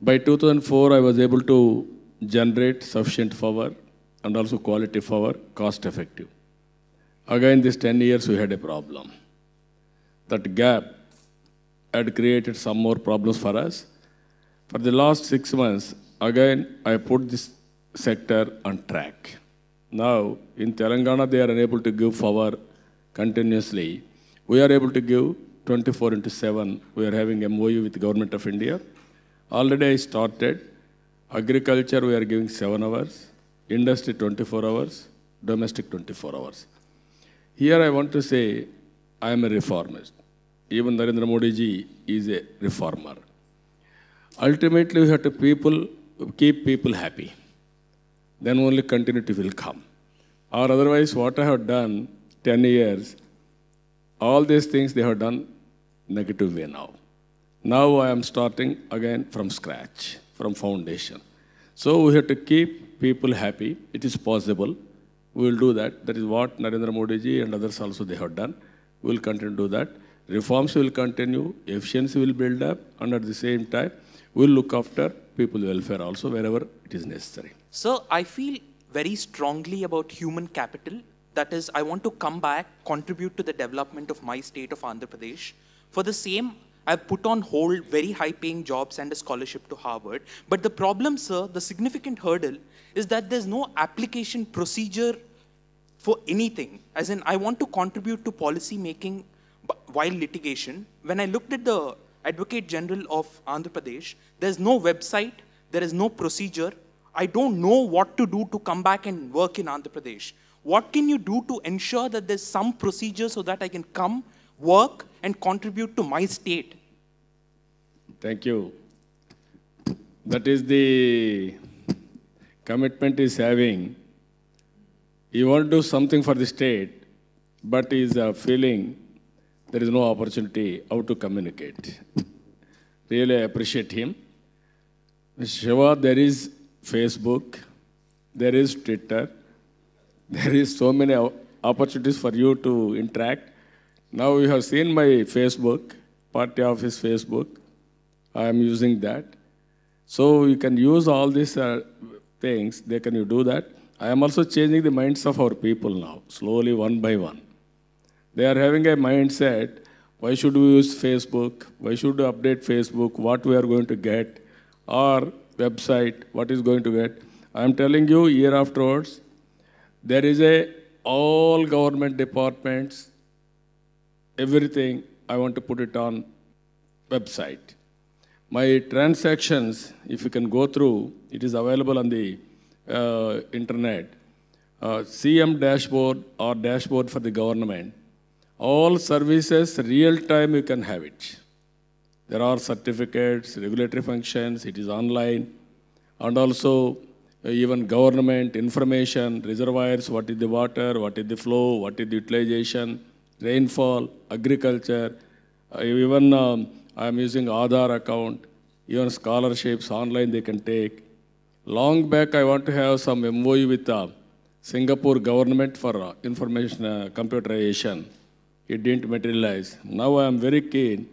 By 2004, I was able to generate sufficient power and also quality power, cost effective. Again, these 10 years, we had a problem. That gap had created some more problems for us. For the last 6 months, again, I put this sector on track. Now, in Telangana, they are unable to give power continuously. We are able to give 24/7. We are having MOU with the Government of India. Already I started. Agriculture, we are giving 7 hours. Industry, 24 hours. Domestic, 24 hours. Here I want to say, I am a reformist. Even Narendra Modi ji is a reformer. Ultimately, we have to keep people happy. Then only continuity will come. Or otherwise, what I have done 10 years, all these things they have done negative way now. Now I am starting again from scratch, from foundation. So we have to keep people happy. It is possible. We will do that. That is what Narendra Modi ji and others also they have done. We will continue to do that. Reforms will continue. Efficiency will build up. And at the same time, we will look after people's welfare also wherever it is necessary. Sir, I feel very strongly about human capital. That is, I want to come back, contribute to the development of my state of Andhra Pradesh. For the same, I've put on hold very high-paying jobs and a scholarship to Harvard. But the problem, sir, the significant hurdle is that there's no application procedure for anything. As in, I want to contribute to policy making while litigation. When I looked at the Advocate General of Andhra Pradesh, there's no website, there is no procedure. I don't know what to do to come back and work in Andhra Pradesh. What can you do to ensure that there's some procedure so that I can come, work, and contribute to my state? Thank you. That is the commitment is having. You want to do something for the state, but he is feeling there is no opportunity how to communicate. Really, I appreciate him. Mr. Shiva, there is Facebook, there is Twitter, there is so many opportunities for you to interact. Now you have seen my Facebook, party office Facebook. I am using that. So you can use all these things. Can you do that? I am also changing the minds of our people now, slowly, one by one. They are having a mindset, why should we use Facebook? Why should we update Facebook? What we are going to get? Or website, what is going to get? I am telling you, year afterwards, there is all government departments, everything, I want to put it on website. My transactions, if you can go through, it is available on the internet. CM dashboard or dashboard for the government. All services, real time you can have it. There are certificates, regulatory functions, it is online. And also even government information, reservoirs, what is the water, what is the flow, what is the utilization, rainfall, agriculture. Even I am using Aadhaar account, even scholarships online they can take. Long back I want to have some MOU with the Singapore government for information computerization. It didn't materialize. Now I am very keen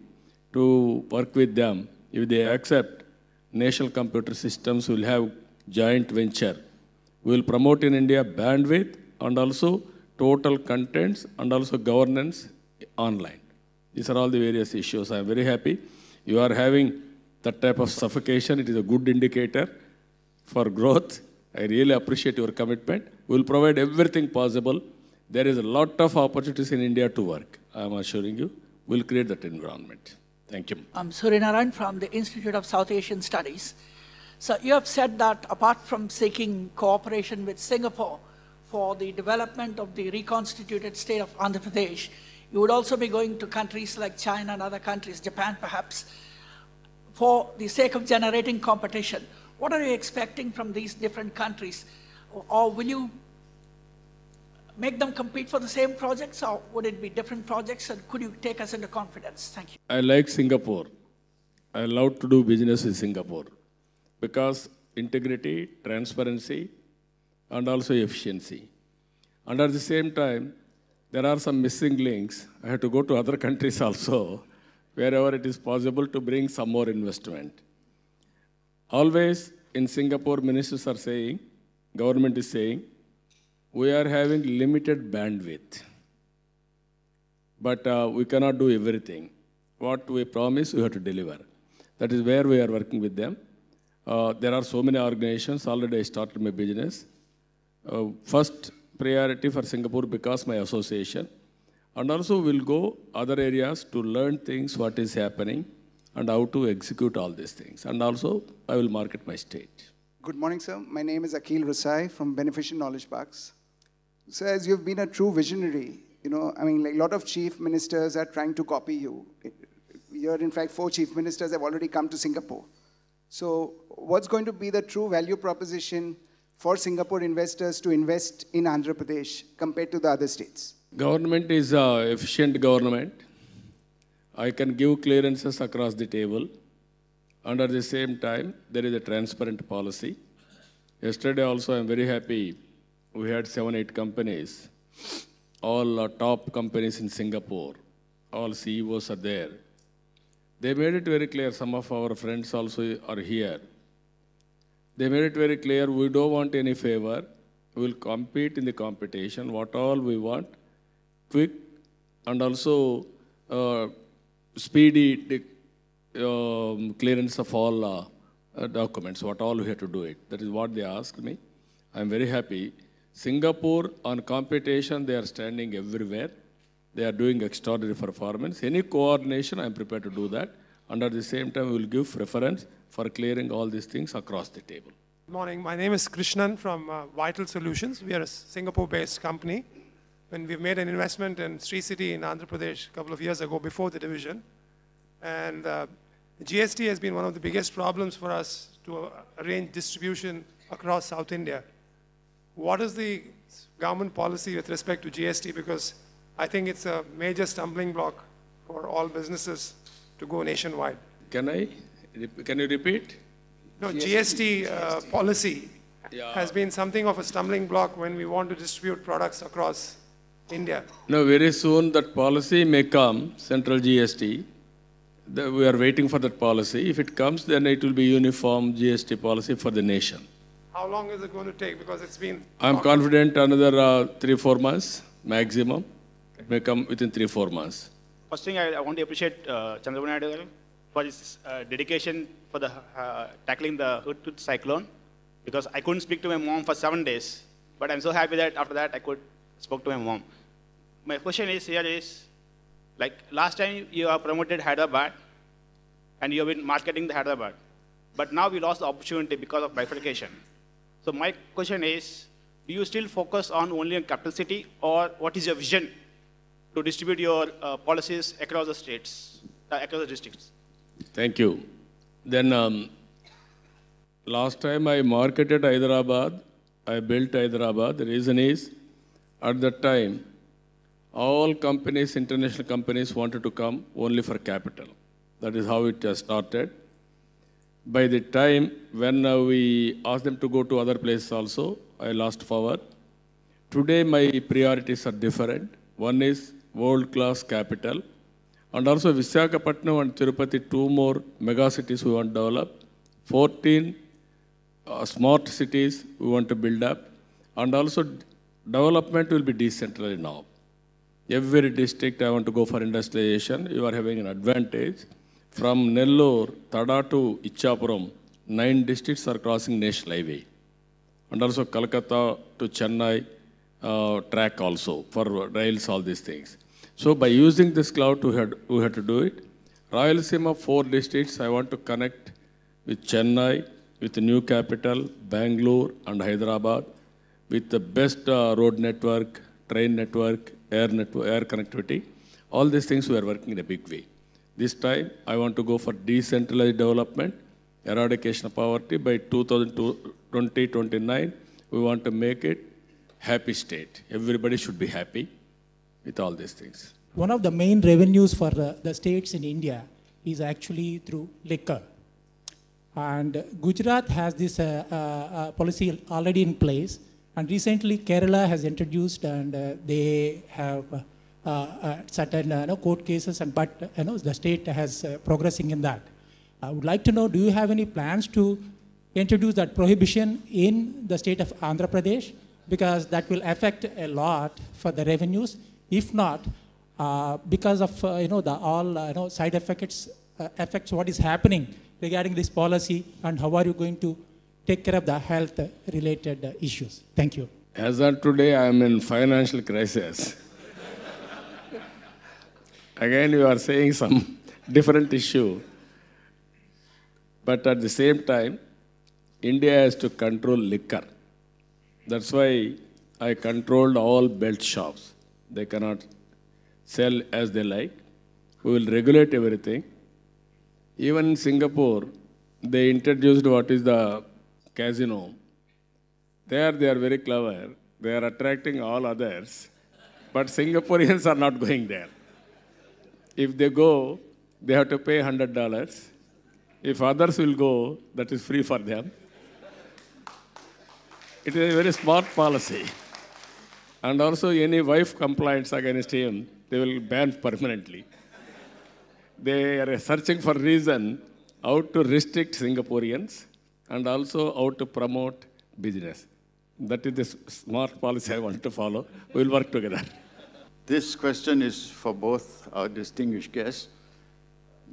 to work with them. If they accept, national computer systems will have joint venture. We will promote in India bandwidth and also total contents and also governance online. These are all the various issues. I am very happy. You are having that type of suffocation. It is a good indicator for growth. I really appreciate your commitment. We will provide everything possible. There is a lot of opportunities in India to work. I am assuring you, we will create that environment. Thank you. I'm Suryanarayan from the Institute of South Asian Studies. So you have said that apart from seeking cooperation with Singapore for the development of the reconstituted state of Andhra Pradesh, you would also be going to countries like China and other countries, Japan perhaps, for the sake of generating competition. What are you expecting from these different countries? Or will you make them compete for the same projects, or would it be different projects? And could you take us into confidence? Thank you. I like Singapore. I love to do business with Singapore because integrity, transparency, and also efficiency. And at the same time, there are some missing links. I have to go to other countries also, wherever it is possible to bring some more investment. Always in Singapore, ministers are saying, government is saying, we are having limited bandwidth, but we cannot do everything. What we promise, we have to deliver. That is where we are working with them. There are so many organizations. Already I started my business. First priority for Singapore because my association. And also we'll go other areas to learn things, what is happening, and how to execute all these things. And also, I will market my state. Good morning, sir. My name is Akhil Rasai from Beneficent Knowledge Parks. So as you've been a true visionary, like a lot of chief ministers are trying to copy you. Here, in fact, 4 chief ministers have already come to Singapore. So what's going to be the true value proposition for Singapore investors to invest in Andhra Pradesh compared to the other states? Government is an efficient government. I can give clearances across the table. And at the same time, there is a transparent policy. Yesterday also, I'm very happy. We had 7, 8 companies, all top companies in Singapore. All CEOs are there. They made it very clear. Some of our friends also are here. They made it very clear, we don't want any favor. We will compete in the competition, what all we want, quick and also speedy clearance of all documents, what all we have to do it. That is what they asked me. I'm very happy. Singapore on competition, they are standing everywhere. They are doing extraordinary performance. Any coordination, I'm prepared to do that. And at the same time, we will give preference for clearing all these things across the table. Good morning. My name is Krishnan from Vital Solutions. We are a Singapore-based company. When we've made an investment in Sri City in Andhra Pradesh a couple of years ago before the division. And the GST has been one of the biggest problems for us to arrange distribution across South India. What is the government policy with respect to GST? Because I think it's a major stumbling block for all businesses to go nationwide. Can you repeat? No, GST policy has been something of a stumbling block when we want to distribute products across India. No, very soon that policy may come, central GST. We are waiting for that policy. If it comes, then it will be uniform GST policy for the nation. How long is it going to take? Because it's been... I'm confident another 3-4 months maximum. It may come within 3-4 months. First thing, I want to appreciate Chandrababu Naidu for his dedication for the tackling the Hudhud cyclone, because I couldn't speak to my mom for 7 days, but I'm so happy that after that I could spoke to my mom. My question is here is, like last time you have promoted Hyderabad and you have been marketing the Hyderabad, but now we lost the opportunity because of bifurcation. So my question is, do you still focus on only on capital city, or what is your vision to distribute your policies across the states, across the districts? Thank you. Then last time I marketed Hyderabad, I built Hyderabad. The reason is, at that time, all companies, international companies wanted to come only for capital. That is how it started. By the time when we asked them to go to other places also, I lost power. Today my priorities are different. One is world-class capital, and also Visakhapatnam and Tirupati, 2 more mega cities we want to develop, 14 smart cities we want to build up, and also development will be decentralized now. Every district I want to go for industrialization. You are having an advantage. From Nellore, Tada to Ichapuram, 9 districts are crossing national highway. And also Kolkata to Chennai track also for rails, all these things. So by using this cloud, we had to do it. Rayalaseema 4 districts, I want to connect with Chennai, with the new capital, Bangalore and Hyderabad, with the best road network, train network, air connectivity. All these things we are working in a big way. This time, I want to go for decentralized development, eradication of poverty. By 2029, we want to make it happy state. Everybody should be happy with all these things. One of the main revenues for the states in India is actually through liquor. And Gujarat has this policy already in place. And recently, Kerala has introduced, and they have certain court cases, but the state has progressing in that. I would like to know, do you have any plans to introduce that prohibition in the state of Andhra Pradesh? Because that will affect a lot for the revenues. If not, because of all side effects, affects what is happening regarding this policy, and how are you going to take care of the health-related issues? Thank you. As of today, I am in financial crisis. Again, you are saying some different issue. But at the same time, India has to control liquor. That's why I controlled all belt shops. They cannot sell as they like. We will regulate everything. Even in Singapore, they introduced what is the casino. There they are very clever. They are attracting all others. But Singaporeans are not going there. If they go, they have to pay $100. If others will go, that is free for them. It is a very smart policy. And also any wife complaints against him, they will ban permanently. They are searching for reason how to restrict Singaporeans and also how to promote business. That is the smart policy I want to follow. We will work together. This question is for both our distinguished guests.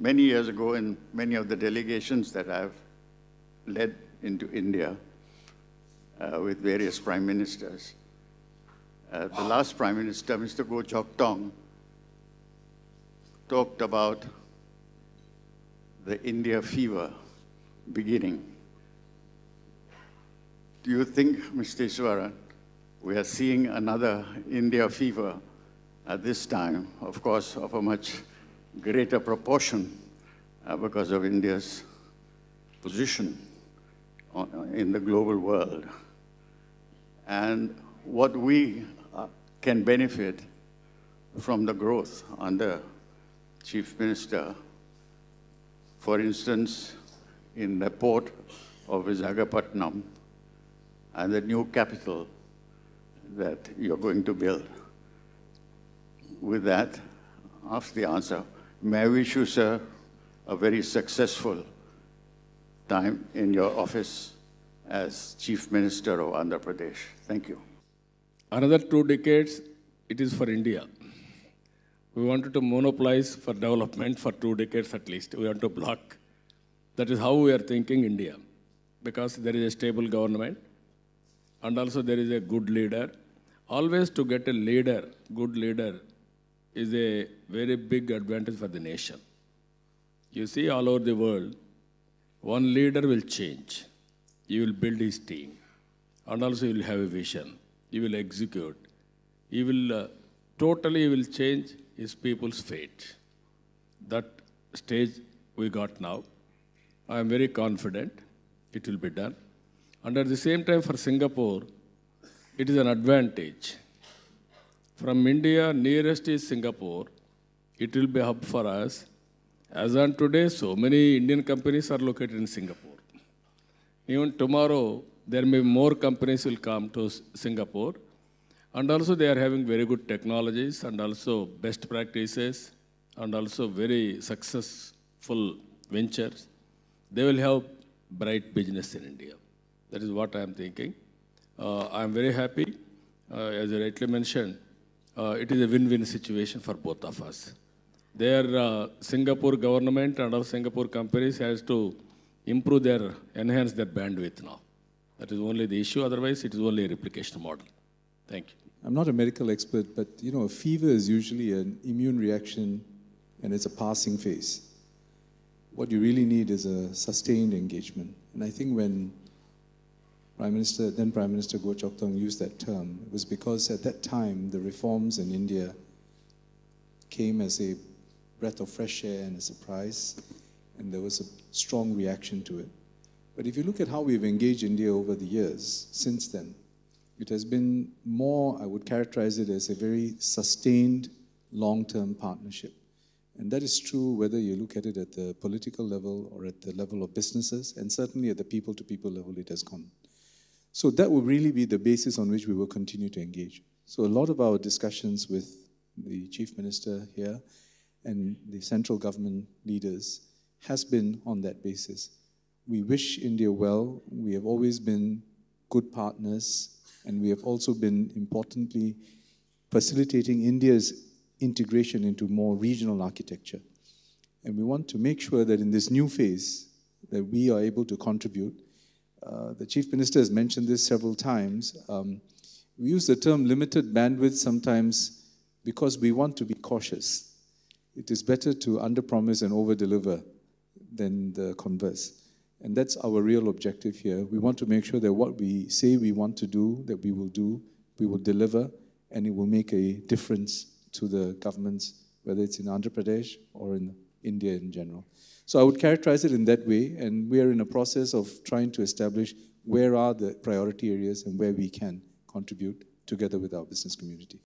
Many years ago, in many of the delegations that I've led into India with various prime ministers, the last prime minister, Mr. Goh Chok Tong, talked about the India fever beginning. Do you think, Mr. Iswaran, we are seeing another India fever at this time, of course, of a much greater proportion because of India's position in the global world, and what we can benefit from the growth under Chief Minister. For instance, in the port of Visakhapatnam and the new capital that you're going to build. With that, after the answer, may I wish you, sir, a very successful time in your office as Chief Minister of Andhra Pradesh. Thank you. Another 2 decades, it is for India. We wanted to monopolize for development for 2 decades at least. We want to block. That is how we are thinking India. Because there is a stable government and also there is a good leader. Always to get a leader, good leader, is a very big advantage for the nation. You see all over the world, one leader will change. He will build his team. And also he will have a vision. He will execute. He will totally will change his people's fate. That stage we got now. I am very confident it will be done. And at the same time for Singapore, it is an advantage. From India, nearest is Singapore. It will be a hub for us. As on today, so many Indian companies are located in Singapore. Even tomorrow, there may be more companies will come to Singapore. And also they are having very good technologies and also best practices and also very successful ventures. They will have bright business in India. That is what I am thinking. I am very happy. As I rightly mentioned, it is a win-win situation for both of us. Their Singapore government and our Singapore companies has to enhance their bandwidth now. That is only the issue. Otherwise, it is only a replication model. Thank you. I'm not a medical expert, but you know, a fever is usually an immune reaction and it's a passing phase. What you really need is a sustained engagement. And I think when then Prime Minister Goh Chok Tong used that term, it was because at that time, the reforms in India came as a breath of fresh air and a surprise, and there was a strong reaction to it. But if you look at how we've engaged India over the years, since then, it has been more, I would characterize it as a very sustained, long-term partnership. And that is true whether you look at it at the political level or at the level of businesses, and certainly at the people-to-people level it has gone. So that will really be the basis on which we will continue to engage. So a lot of our discussions with the Chief Minister here and the central government leaders has been on that basis. We wish India well. We have always been good partners, and we have also been, importantly, facilitating India's integration into more regional architecture. And we want to make sure that in this new phase, that we are able to contribute. The Chief Minister has mentioned this several times. We use the term limited bandwidth sometimes because we want to be cautious. It is better to underpromise and overdeliver than the converse. And that's our real objective here. We want to make sure that what we say we want to do, that we will deliver, and it will make a difference to the governments, whether it's in Andhra Pradesh or in India in general. So I would characterize it in that way, and we are in a process of trying to establish where are the priority areas and where we can contribute together with our business community.